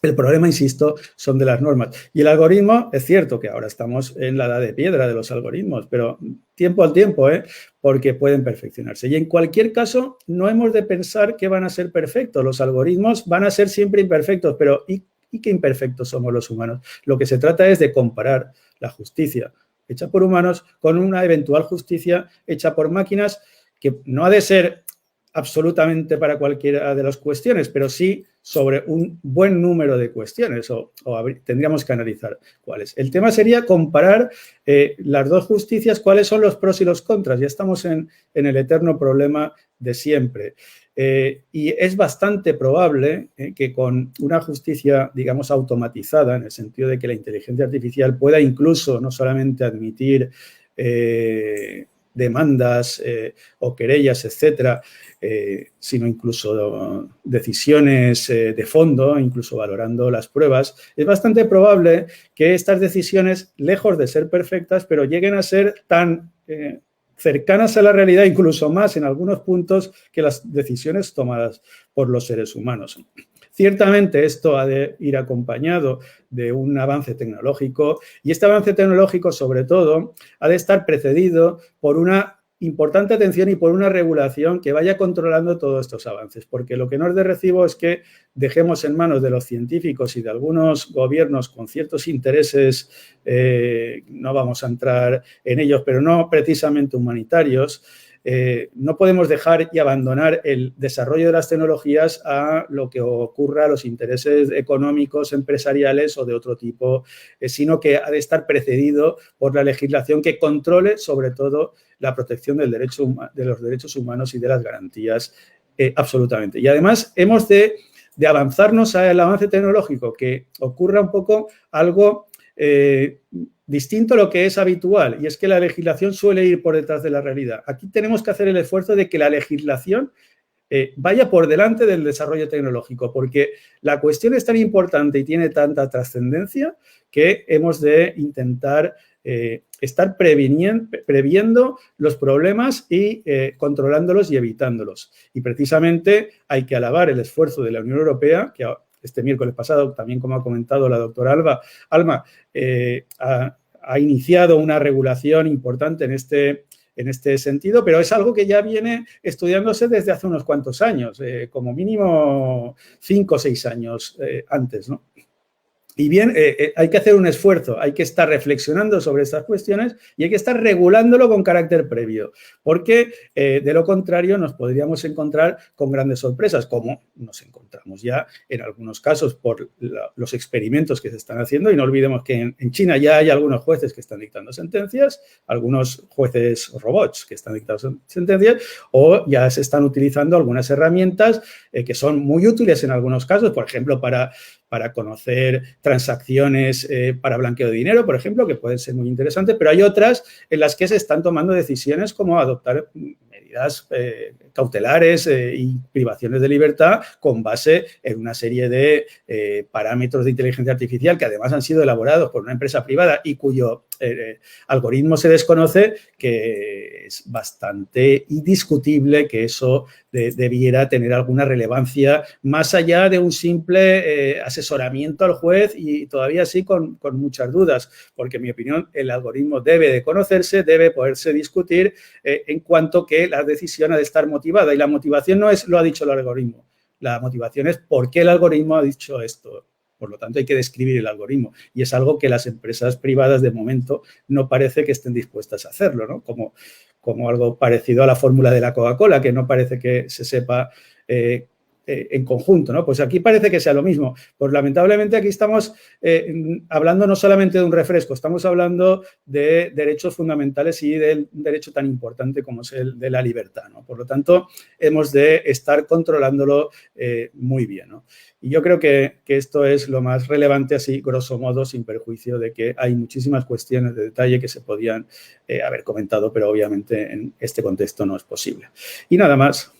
El problema, insisto, son de las normas. Y el algoritmo, es cierto que ahora estamos en la edad de piedra de los algoritmos, pero tiempo al tiempo, porque pueden perfeccionarse. Y en cualquier caso, no hemos de pensar que van a ser perfectos. Los algoritmos van a ser siempre imperfectos, pero ¿y qué imperfectos somos los humanos? Lo que se trata es de comparar la justicia hecha por humanos con una eventual justicia hecha por máquinas, que no ha de ser absolutamente para cualquiera de las cuestiones, pero sí sobre un buen número de cuestiones o tendríamos que analizar cuáles. El tema sería comparar las dos justicias, cuáles son los pros y los contras. Ya estamos en el eterno problema de siempre. Y es bastante probable que con una justicia, digamos, automatizada, en el sentido de que la inteligencia artificial pueda incluso no solamente admitir demandas o querellas, etcétera, sino incluso decisiones de fondo, incluso valorando las pruebas, es bastante probable que estas decisiones, lejos de ser perfectas, pero lleguen a ser tan cercanas a la realidad, incluso más en algunos puntos, que las decisiones tomadas por los seres humanos. Ciertamente esto ha de ir acompañado de un avance tecnológico y este avance tecnológico, sobre todo, ha de estar precedido por una importante atención y por una regulación que vaya controlando todos estos avances, porque lo que no es de recibo es que dejemos en manos de los científicos y de algunos gobiernos con ciertos intereses, no vamos a entrar en ellos, pero no precisamente humanitarios. No podemos dejar y abandonar el desarrollo de las tecnologías a lo que ocurra a los intereses económicos, empresariales o de otro tipo, sino que ha de estar precedido por la legislación que controle sobre todo la protección de los derechos humanos y de las garantías absolutamente. Y además hemos de avanzarnos al avance tecnológico, que ocurra un poco algo distinto a lo que es habitual, y es que la legislación suele ir por detrás de la realidad. Aquí tenemos que hacer el esfuerzo de que la legislación vaya por delante del desarrollo tecnológico, porque la cuestión es tan importante y tiene tanta trascendencia que hemos de intentar estar previendo los problemas y controlándolos y evitándolos. Y precisamente hay que alabar el esfuerzo de la Unión Europea, que este miércoles pasado, también como ha comentado la doctora Alma, ha iniciado una regulación importante en este sentido, pero es algo que ya viene estudiándose desde hace unos cuantos años, como mínimo 5 o 6 años antes, ¿no? Y bien, hay que hacer un esfuerzo, hay que estar reflexionando sobre estas cuestiones y hay que estar regulándolo con carácter previo, porque de lo contrario nos podríamos encontrar con grandes sorpresas, como nos encontramos ya en algunos casos por los experimentos que se están haciendo. Y no olvidemos que en China ya hay algunos jueces que están dictando sentencias, algunos jueces robots que están dictando sentencias, o ya se están utilizando algunas herramientas que son muy útiles en algunos casos, por ejemplo, para conocer transacciones para blanqueo de dinero, por ejemplo, que pueden ser muy interesantes, pero hay otras en las que se están tomando decisiones como adoptar medidas cautelares y privaciones de libertad con base en una serie de parámetros de inteligencia artificial que además han sido elaborados por una empresa privada y cuyo algoritmo se desconoce, que es bastante indiscutible que eso debiera tener alguna relevancia más allá de un simple asesoramiento al juez, y todavía sí con muchas dudas, porque en mi opinión el algoritmo debe de conocerse, debe poderse discutir en cuanto que la decisión ha de estar motivada, y la motivación no es lo ha dicho el algoritmo, la motivación es por qué el algoritmo ha dicho esto. Por lo tanto, hay que describir el algoritmo, y es algo que las empresas privadas de momento no parece que estén dispuestas a hacerlo, ¿no? Como algo parecido a la fórmula de la Coca-Cola, que no parece que se sepa en conjunto, ¿no? Pues aquí parece que sea lo mismo. Pues lamentablemente aquí estamos hablando no solamente de un refresco, estamos hablando de derechos fundamentales y del derecho tan importante como es el de la libertad, ¿no? Por lo tanto, hemos de estar controlándolo muy bien, ¿no? Y yo creo que esto es lo más relevante, así grosso modo, sin perjuicio de que hay muchísimas cuestiones de detalle que se podían haber comentado, pero obviamente en este contexto no es posible. Y nada más.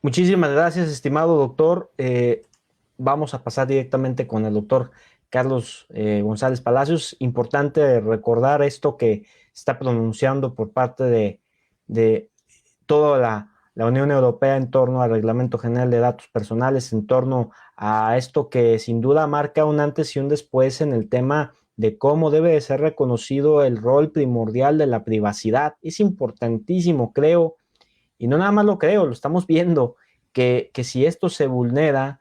Muchísimas gracias, estimado doctor. Vamos a pasar directamente con el doctor Carlos González Palacios. Importante recordar esto que está pronunciando por parte de toda la Unión Europea en torno al Reglamento General de Datos Personales, en torno a esto que sin duda marca un antes y un después en el tema de cómo debe de ser reconocido el rol primordial de la privacidad. Es importantísimo, creo, y no nada más lo creo, lo estamos viendo, que si esto se vulnera,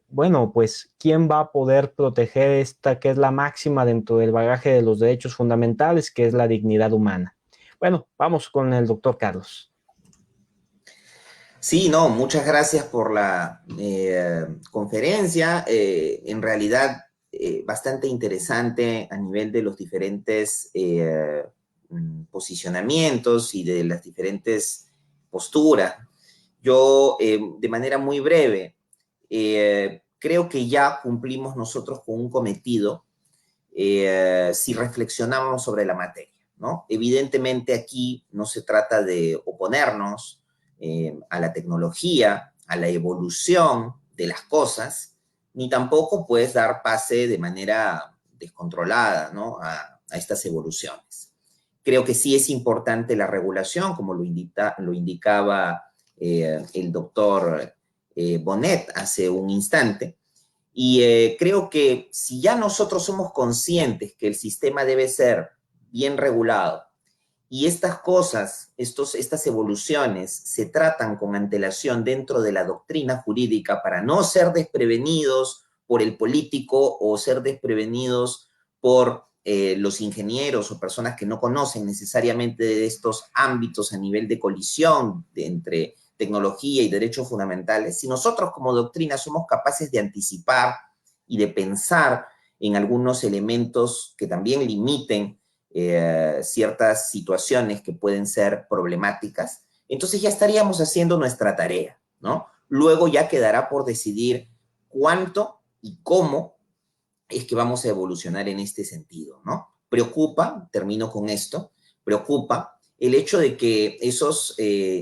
bueno, pues ¿quién va a poder proteger esta que es la máxima dentro del bagaje de los derechos fundamentales, que es la dignidad humana? Bueno, vamos con el doctor Carlos. Sí, no, muchas gracias por la conferencia. En realidad, bastante interesante a nivel de los diferentes posicionamientos y de las diferentes posturas. Yo, de manera muy breve, creo que ya cumplimos nosotros con un cometido si reflexionamos sobre la materia. ¿no? Evidentemente aquí no se trata de oponernos a la tecnología, a la evolución de las cosas, ni tampoco pues dar pase de manera descontrolada, ¿no? a estas evoluciones. Creo que sí es importante la regulación, como lo indicaba el doctor Bonet hace un instante, y creo que si ya nosotros somos conscientes que el sistema debe ser bien regulado y estas cosas, estas evoluciones se tratan con antelación dentro de la doctrina jurídica para no ser desprevenidos por el político o ser desprevenidos por los ingenieros o personas que no conocen necesariamente de estos ámbitos a nivel de colisión entre tecnología y derechos fundamentales, si nosotros como doctrina somos capaces de anticipar y de pensar en algunos elementos que también limiten ciertas situaciones que pueden ser problemáticas, entonces ya estaríamos haciendo nuestra tarea, ¿no? Luego ya quedará por decidir cuánto y cómo es que vamos a evolucionar en este sentido, ¿no? Preocupa, termino con esto, preocupa el hecho de que esos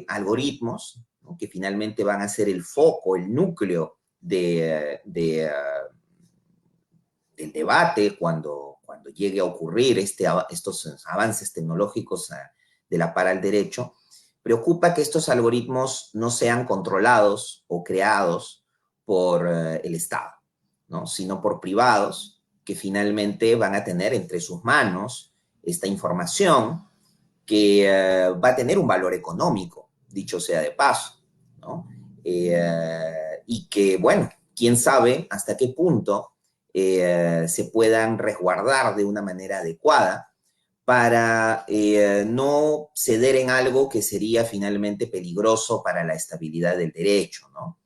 algoritmos, ¿no? que finalmente van a ser el foco, el núcleo del debate cuando llegue a ocurrir estos avances tecnológicos de la para el derecho, preocupa que estos algoritmos no sean controlados o creados por el Estado, ¿no? sino por privados que finalmente van a tener entre sus manos esta información que va a tener un valor económico, dicho sea de paso, ¿no? Y que, bueno, quién sabe hasta qué punto se puedan resguardar de una manera adecuada para no ceder en algo que sería finalmente peligroso para la estabilidad del derecho, ¿no?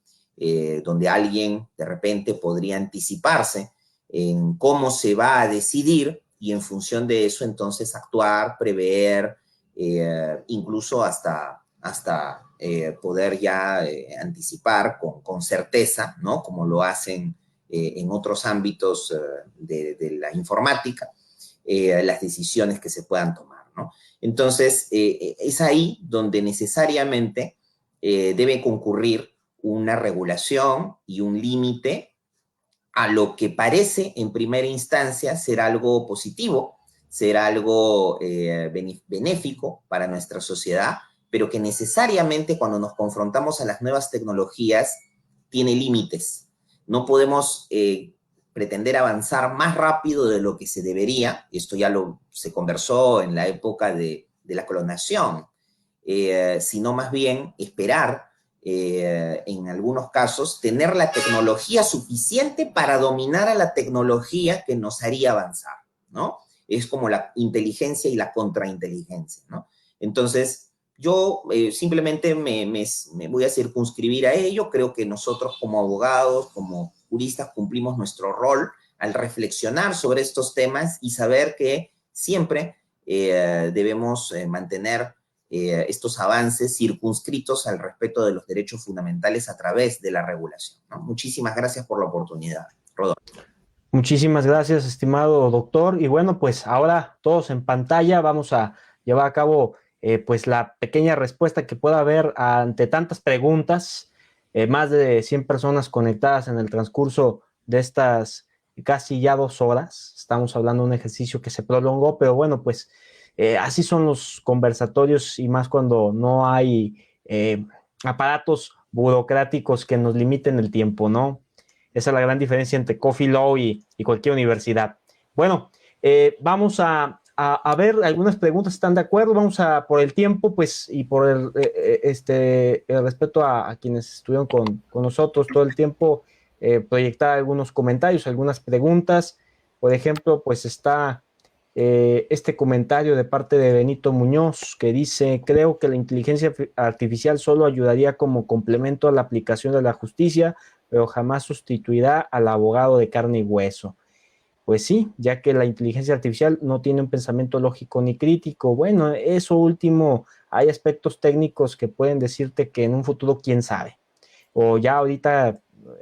Donde alguien de repente podría anticiparse en cómo se va a decidir y en función de eso entonces actuar, prever, incluso hasta poder ya anticipar con certeza, ¿no? Como lo hacen en otros ámbitos de la informática, las decisiones que se puedan tomar, ¿no? Entonces, es ahí donde necesariamente debe concurrir una regulación y un límite a lo que parece en primera instancia ser algo positivo, ser algo benéfico para nuestra sociedad, pero que necesariamente cuando nos confrontamos a las nuevas tecnologías tiene límites. No podemos pretender avanzar más rápido de lo que se debería. Esto ya se conversó en la época de la clonación, sino más bien esperar en algunos casos, tener la tecnología suficiente para dominar a la tecnología que nos haría avanzar, ¿no? Es como la inteligencia y la contrainteligencia, ¿no? Entonces, yo simplemente me voy a circunscribir a ello. Creo que nosotros como abogados, como juristas, cumplimos nuestro rol al reflexionar sobre estos temas y saber que siempre debemos mantener estos avances circunscritos al respeto de los derechos fundamentales a través de la regulación, ¿no? Muchísimas gracias por la oportunidad, Rodolfo. Muchísimas gracias, estimado doctor. Y bueno, pues ahora todos en pantalla vamos a llevar a cabo pues la pequeña respuesta que pueda haber ante tantas preguntas. Más de 100 personas conectadas en el transcurso de estas casi ya 2 horas. Estamos hablando de un ejercicio que se prolongó, pero bueno, pues así son los conversatorios y más cuando no hay aparatos burocráticos que nos limiten el tiempo, ¿no? Esa es la gran diferencia entre Coffee Law y cualquier universidad. Bueno, vamos a ver algunas preguntas. ¿Están de acuerdo? Vamos a, por el tiempo, pues, y por el respeto a quienes estuvieron con nosotros todo el tiempo, proyectar algunos comentarios, algunas preguntas. Por ejemplo, pues está este comentario de parte de Benito Muñoz que dice: creo que la inteligencia artificial solo ayudaría como complemento a la aplicación de la justicia, pero jamás sustituirá al abogado de carne y hueso. Pues sí, ya que la inteligencia artificial no tiene un pensamiento lógico ni crítico. Bueno, eso último, hay aspectos técnicos que pueden decirte que en un futuro quién sabe. O ya ahorita,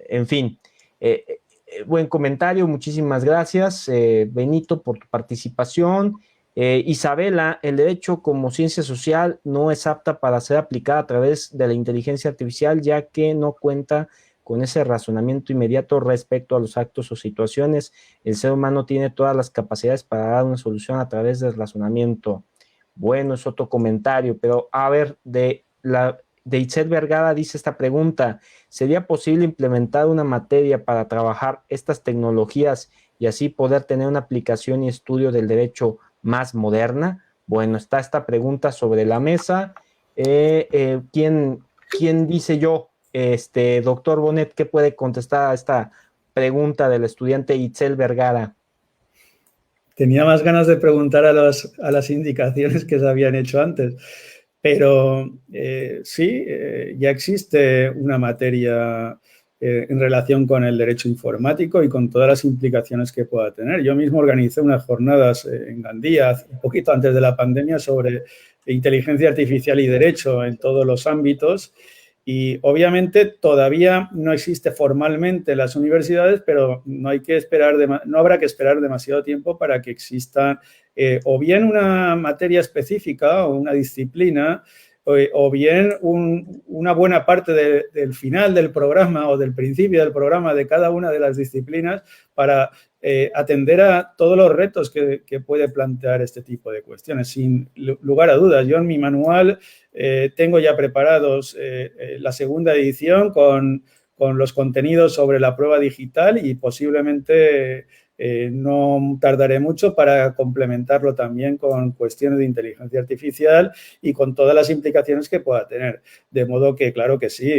en fin. Buen comentario, muchísimas gracias, Benito, por tu participación. Isabela, el derecho como ciencia social no es apta para ser aplicada a través de la inteligencia artificial, ya que no cuenta con ese razonamiento inmediato respecto a los actos o situaciones. El ser humano tiene todas las capacidades para dar una solución a través del razonamiento. Bueno, es otro comentario, pero a ver, de Itzel Vergara dice esta pregunta: ¿sería posible implementar una materia para trabajar estas tecnologías y así poder tener una aplicación y estudio del derecho más moderna? Bueno, está esta pregunta sobre la mesa. ¿Quién dice yo? Doctor Bonet, ¿qué puede contestar a esta pregunta del estudiante Itzel Vergara? Tenía más ganas de preguntar a las indicaciones que se habían hecho antes, pero sí, ya existe una materia en relación con el derecho informático y con todas las implicaciones que pueda tener. Yo mismo organicé unas jornadas en Gandía, un poquito antes de la pandemia, sobre inteligencia artificial y derecho en todos los ámbitos. Y obviamente todavía no existe formalmente en las universidades, pero no habrá que esperar demasiado tiempo para que exista o bien una materia específica o una disciplina o bien una buena parte del final del programa o del principio del programa de cada una de las disciplinas para atender a todos los retos que puede plantear este tipo de cuestiones. Sin lugar a dudas, yo en mi manual tengo ya preparados la segunda edición con los contenidos sobre la prueba digital y posiblemente no tardaré mucho para complementarlo también con cuestiones de inteligencia artificial y con todas las implicaciones que pueda tener. De modo que, claro que sí,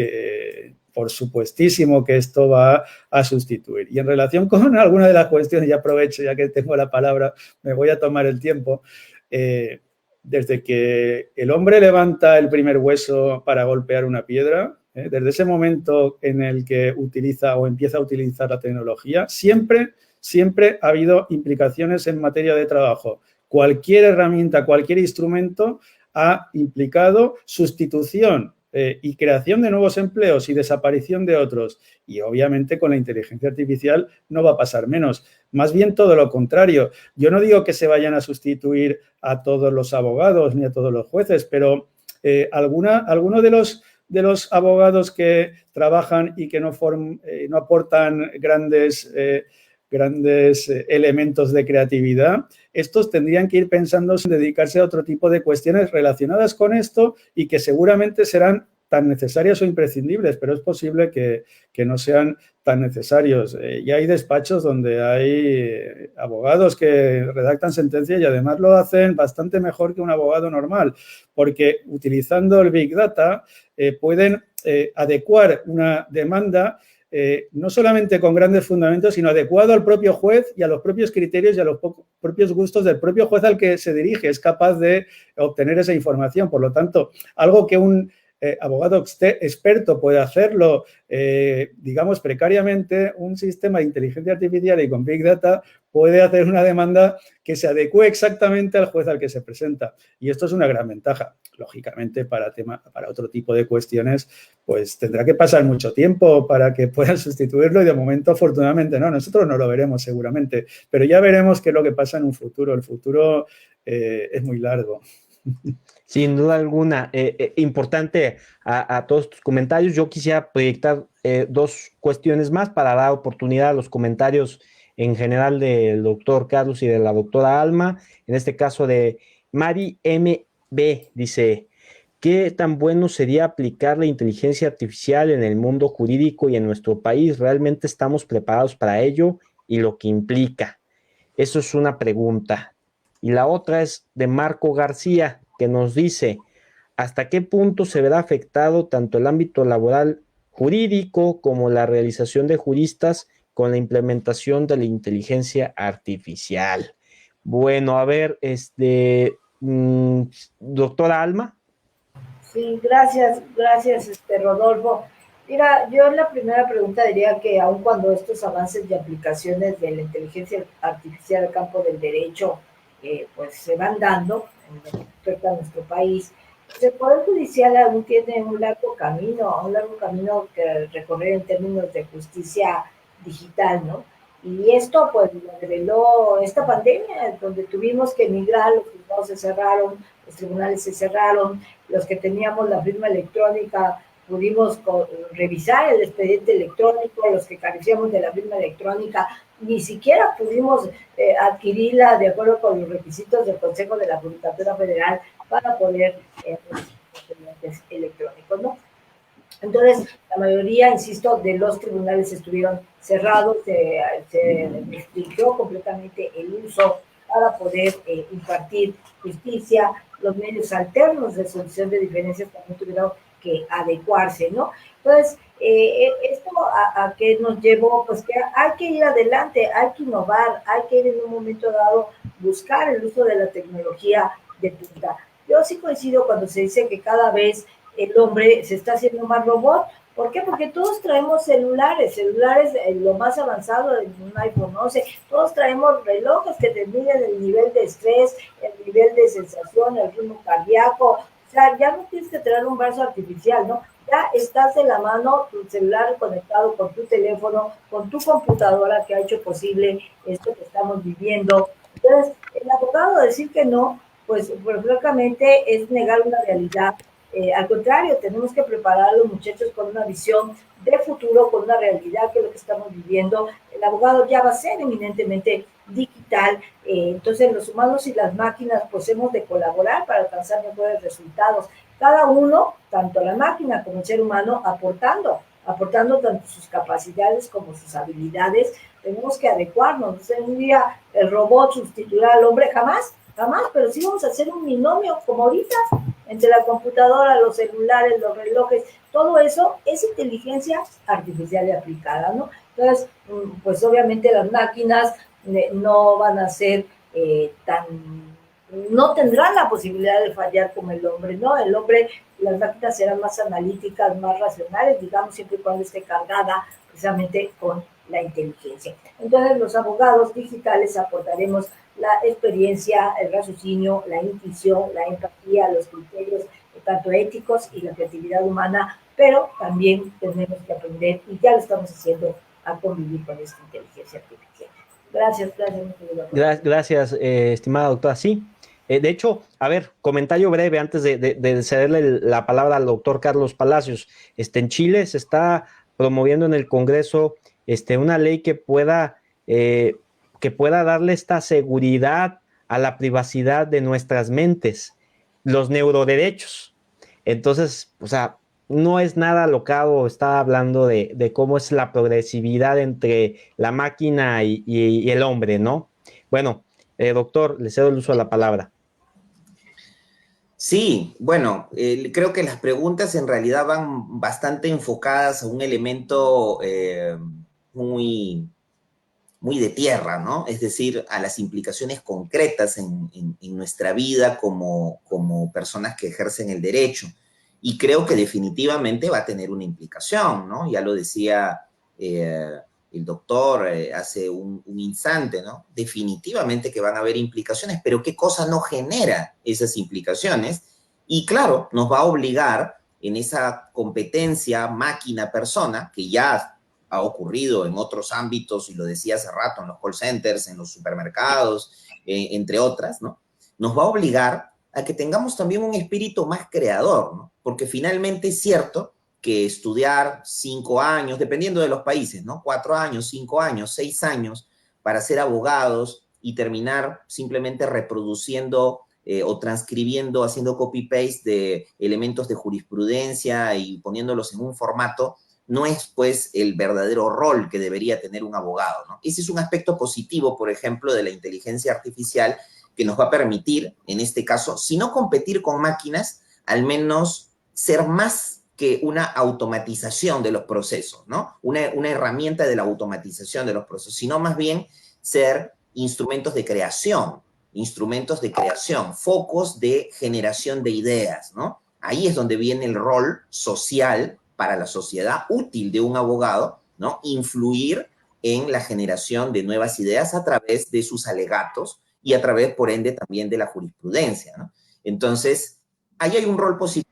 por supuestísimo que esto va a sustituir. Y en relación con alguna de las cuestiones, ya aprovecho, ya que tengo la palabra, me voy a tomar el tiempo. Desde que el hombre levanta el primer hueso para golpear una piedra, desde ese momento en el que utiliza o empieza a utilizar la tecnología, siempre ha habido implicaciones en materia de trabajo. Cualquier herramienta, cualquier instrumento ha implicado sustitución y creación de nuevos empleos y desaparición de otros. Y obviamente con la inteligencia artificial no va a pasar menos. Más bien todo lo contrario. Yo no digo que se vayan a sustituir a todos los abogados ni a todos los jueces, pero alguno de los abogados que trabajan y que no aportan grandes elementos de creatividad, estos tendrían que ir pensando en dedicarse a otro tipo de cuestiones relacionadas con esto y que seguramente serán tan necesarias o imprescindibles, pero es posible que no sean tan necesarios. Ya hay despachos donde hay abogados que redactan sentencias y además lo hacen bastante mejor que un abogado normal, porque utilizando el Big Data pueden adecuar una demanda no solamente con grandes fundamentos, sino adecuado al propio juez y a los propios criterios y a los propios gustos del propio juez al que se dirige. Es capaz de obtener esa información. Por lo tanto, algo que un abogado experto puede hacerlo, digamos, precariamente, un sistema de inteligencia artificial y con Big Data puede hacer una demanda que se adecue exactamente al juez al que se presenta. Y esto es una gran ventaja. Lógicamente, para otro tipo de cuestiones, pues tendrá que pasar mucho tiempo para que puedan sustituirlo y de momento, afortunadamente, no. Nosotros no lo veremos seguramente, pero ya veremos qué es lo que pasa en un futuro. El futuro es muy largo. Sin duda alguna, importante a todos tus comentarios. Yo quisiera proyectar dos cuestiones más para dar oportunidad a los comentarios en general del doctor Carlos y de la doctora Alma. En este caso de Mari MB, dice: ¿qué tan bueno sería aplicar la inteligencia artificial en el mundo jurídico y en nuestro país? ¿Realmente estamos preparados para ello y lo que implica? Eso es una pregunta. Y la otra es de Marco García, que nos dice: ¿hasta qué punto se verá afectado tanto el ámbito laboral jurídico como la realización de juristas con la implementación de la inteligencia artificial? Bueno, a ver, doctora Alma. Sí, gracias, Rodolfo. Mira, yo en la primera pregunta diría que aun cuando estos avances y aplicaciones de la inteligencia artificial al campo del derecho pues se van dando en lo que respecta a nuestro país, pues el Poder Judicial aún tiene un largo camino que recorrer en términos de justicia digital, ¿no? Y esto pues lo reveló esta pandemia, donde tuvimos que emigrar, los juzgados se cerraron, los tribunales se cerraron, los que teníamos la firma electrónica pudimos revisar el expediente electrónico, los que carecíamos de la firma electrónica ni siquiera pudimos adquirirla de acuerdo con los requisitos del Consejo de la Judicatura Federal para poder expedientes electrónicos, ¿no? Entonces, la mayoría, insisto, de los tribunales estuvieron cerrados, se restringió completamente el uso para poder impartir justicia. Los medios alternos de solución de diferencias también tuvieron que adecuarse, ¿no? Entonces, esto a qué nos llevó, pues que hay que ir adelante, hay que innovar, hay que ir en un momento dado buscar el uso de la tecnología de punta. Yo sí coincido cuando se dice que cada vez el hombre se está haciendo más robot. ¿Por qué? Porque todos traemos celulares, lo más avanzado en un iPhone 11, todos traemos relojes que te miden el nivel de estrés, el nivel de sensación, el ritmo cardíaco. O sea, ya no tienes que traer un brazo artificial, ¿no? Ya estás en la mano, tu celular conectado con tu teléfono, con tu computadora que ha hecho posible esto que estamos viviendo. Entonces, el abogado decir que no, pues francamente es negar una realidad. Al contrario, tenemos que preparar a los muchachos con una visión de futuro, con una realidad que es lo que estamos viviendo. El abogado ya va a ser eminentemente digital, entonces los humanos y las máquinas pues hemos de colaborar para alcanzar mejores resultados. Cada uno, tanto la máquina como el ser humano, aportando tanto sus capacidades como sus habilidades. Tenemos que adecuarnos. Entonces, un día el robot sustituirá al hombre, jamás, pero sí vamos a hacer un binomio como ahorita, entre la computadora, los celulares, los relojes, todo eso es inteligencia artificial y aplicada, ¿no? Entonces, pues obviamente las máquinas no van a ser no tendrán la posibilidad de fallar como el hombre, ¿no? El hombre, las máquinas serán más analíticas, más racionales, digamos, siempre y cuando esté cargada precisamente con la inteligencia. Entonces, los abogados digitales aportaremos la experiencia, el raciocinio, la intuición, la empatía, los criterios tanto éticos y la creatividad humana, pero también tenemos que aprender, y ya lo estamos haciendo, a convivir con esta inteligencia artificial. Gracias, Gracias, estimada doctora. Sí, de hecho, a ver, comentario breve antes de cederle la palabra al doctor Carlos Palacios. En Chile se está promoviendo en el Congreso una ley que pueda darle esta seguridad a la privacidad de nuestras mentes, los neuroderechos. Entonces, o sea, no es nada alocado, está hablando de cómo es la progresividad entre la máquina y el hombre, ¿no? Bueno, doctor, le cedo el uso de la palabra. Sí, bueno, creo que las preguntas en realidad van bastante enfocadas a un elemento muy, muy de tierra, ¿no? Es decir, a las implicaciones concretas en nuestra vida como personas que ejercen el derecho. Y creo que definitivamente va a tener una implicación, ¿no? Ya lo decía el doctor hace un instante, ¿no? Definitivamente que van a haber implicaciones, pero ¿qué cosa no genera esas implicaciones? Y claro, nos va a obligar en esa competencia máquina-persona, que ya ha ocurrido en otros ámbitos, y lo decía hace rato, en los call centers, en los supermercados, entre otras, ¿no? Nos va a obligar a que tengamos también un espíritu más creador, ¿no? Porque finalmente es cierto que estudiar 5 años, dependiendo de los países, ¿no? 4 años, 5 años, 6 años para ser abogados y terminar simplemente reproduciendo o transcribiendo, haciendo copy-paste de elementos de jurisprudencia y poniéndolos en un formato, no es pues el verdadero rol que debería tener un abogado, ¿no? Ese es un aspecto positivo, por ejemplo, de la inteligencia artificial, que nos va a permitir, en este caso, si no competir con máquinas, al menos ser más que una automatización de los procesos, ¿no? Una herramienta de la automatización de los procesos, sino más bien ser instrumentos de creación, focos de generación de ideas, ¿no? Ahí es donde viene el rol social para la sociedad útil de un abogado, ¿no? Influir en la generación de nuevas ideas a través de sus alegatos y a través, por ende, también de la jurisprudencia, ¿no? Entonces, ahí hay un rol positivo.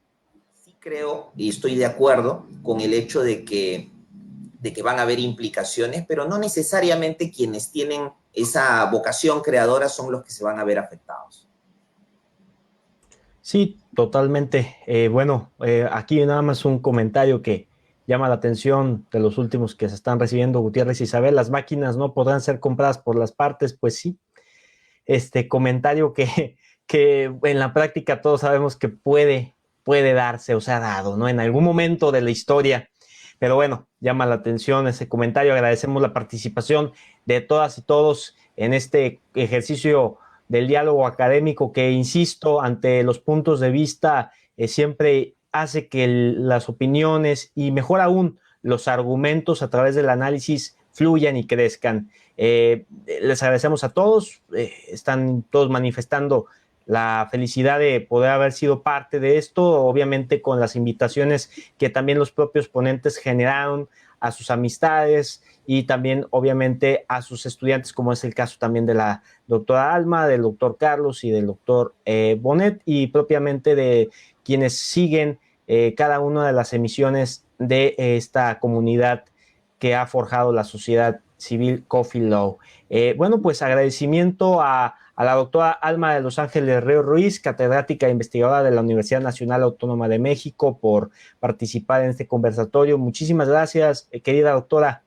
Sí creo y estoy de acuerdo con el hecho de que de que van a haber implicaciones, pero no necesariamente quienes tienen esa vocación creadora son los que se van a ver afectados. Sí, totalmente. Aquí nada más un comentario que llama la atención de los últimos que se están recibiendo, Gutiérrez Isabel. Las máquinas no podrán ser compradas por las partes, pues sí. Este comentario que en la práctica todos sabemos que puede darse o se ha dado, ¿no? En algún momento de la historia. Pero bueno, llama la atención ese comentario. Agradecemos la participación de todas y todos en este ejercicio del diálogo académico que, insisto, ante los puntos de vista siempre hace que las opiniones y, mejor aún, los argumentos a través del análisis fluyan y crezcan. Les agradecemos a todos, están todos manifestando la felicidad de poder haber sido parte de esto, obviamente con las invitaciones que también los propios ponentes generaron a sus amistades y también obviamente a sus estudiantes, como es el caso también de la doctora Alma, del doctor Carlos y del doctor Bonet, y propiamente de quienes siguen cada una de las emisiones de esta comunidad que ha forjado la sociedad civil Coffee Law. Pues agradecimiento a la doctora Alma de Los Ángeles Río Ruiz, catedrática e investigadora de la Universidad Nacional Autónoma de México, por participar en este conversatorio. Muchísimas gracias, querida doctora.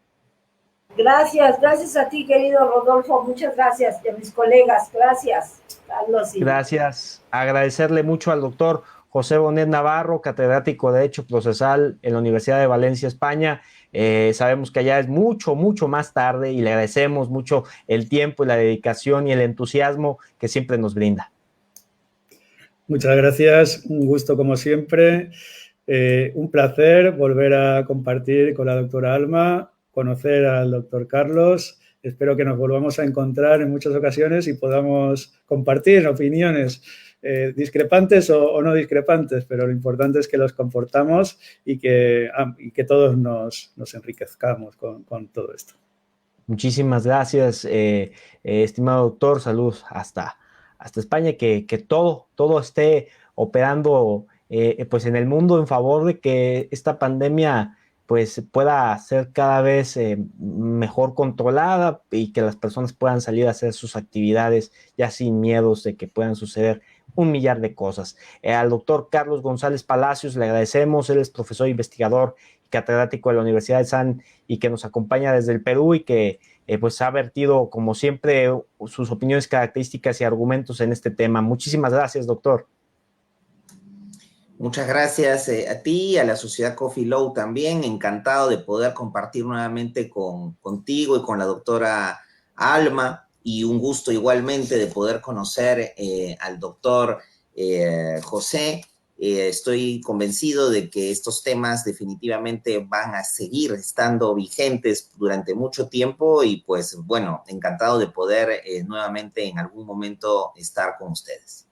Gracias a ti, querido Rodolfo, muchas gracias, y a mis colegas, gracias, Carlos. Gracias. Agradecerle mucho al doctor José Bonet Navarro, catedrático de Derecho Procesal en la Universidad de Valencia, España. Sabemos que allá es mucho más tarde y le agradecemos mucho el tiempo y la dedicación y el entusiasmo que siempre nos brinda. Muchas gracias, un gusto como siempre, un placer volver a compartir con la doctora Alma, conocer al doctor Carlos. Espero que nos volvamos a encontrar en muchas ocasiones y podamos compartir opiniones discrepantes o no discrepantes, pero lo importante es que los comportamos y que todos nos enriquezcamos con todo esto. Muchísimas gracias, estimado doctor. Saludos hasta España, que todo esté operando pues en el mundo en favor de que esta pandemia pues pueda ser cada vez mejor controlada y que las personas puedan salir a hacer sus actividades ya sin miedos de que puedan suceder un millar de cosas. Al doctor Carlos González Palacios le agradecemos. Él es profesor investigador y catedrático de la Universidad de San y que nos acompaña desde el Perú y que pues ha vertido como siempre sus opiniones, características y argumentos en este tema. Muchísimas gracias, doctor. Muchas gracias a ti, a la Sociedad Coffee Law también. Encantado de poder compartir nuevamente contigo y con la doctora Alma, y un gusto igualmente de poder conocer al doctor José. Estoy convencido de que estos temas definitivamente van a seguir estando vigentes durante mucho tiempo y pues bueno, encantado de poder nuevamente en algún momento estar con ustedes.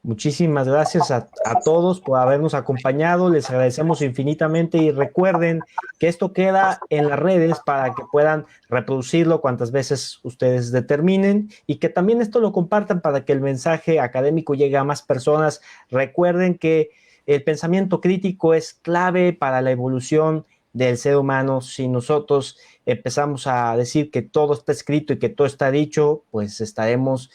Muchísimas gracias a todos por habernos acompañado. Les agradecemos infinitamente y recuerden que esto queda en las redes para que puedan reproducirlo cuantas veces ustedes determinen y que también esto lo compartan para que el mensaje académico llegue a más personas. Recuerden que el pensamiento crítico es clave para la evolución del ser humano. Si nosotros empezamos a decir que todo está escrito y que todo está dicho, pues estaremos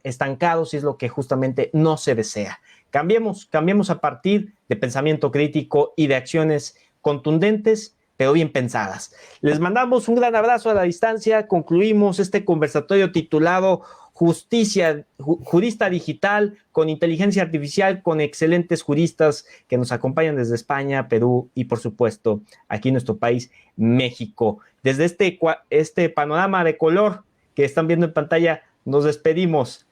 estancados y es lo que justamente no se desea. Cambiemos a partir de pensamiento crítico y de acciones contundentes, pero bien pensadas. Les mandamos un gran abrazo a la distancia. Concluimos este conversatorio titulado Jurista Digital con inteligencia artificial, con excelentes juristas que nos acompañan desde España, Perú y, por supuesto, aquí en nuestro país, México. Desde este panorama de color que están viendo en pantalla, nos despedimos.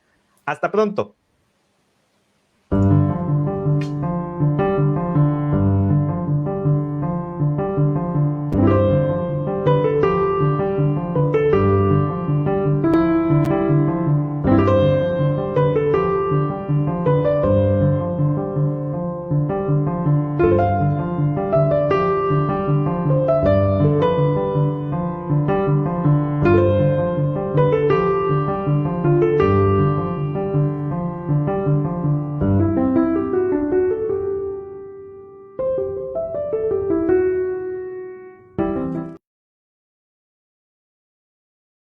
Hasta pronto.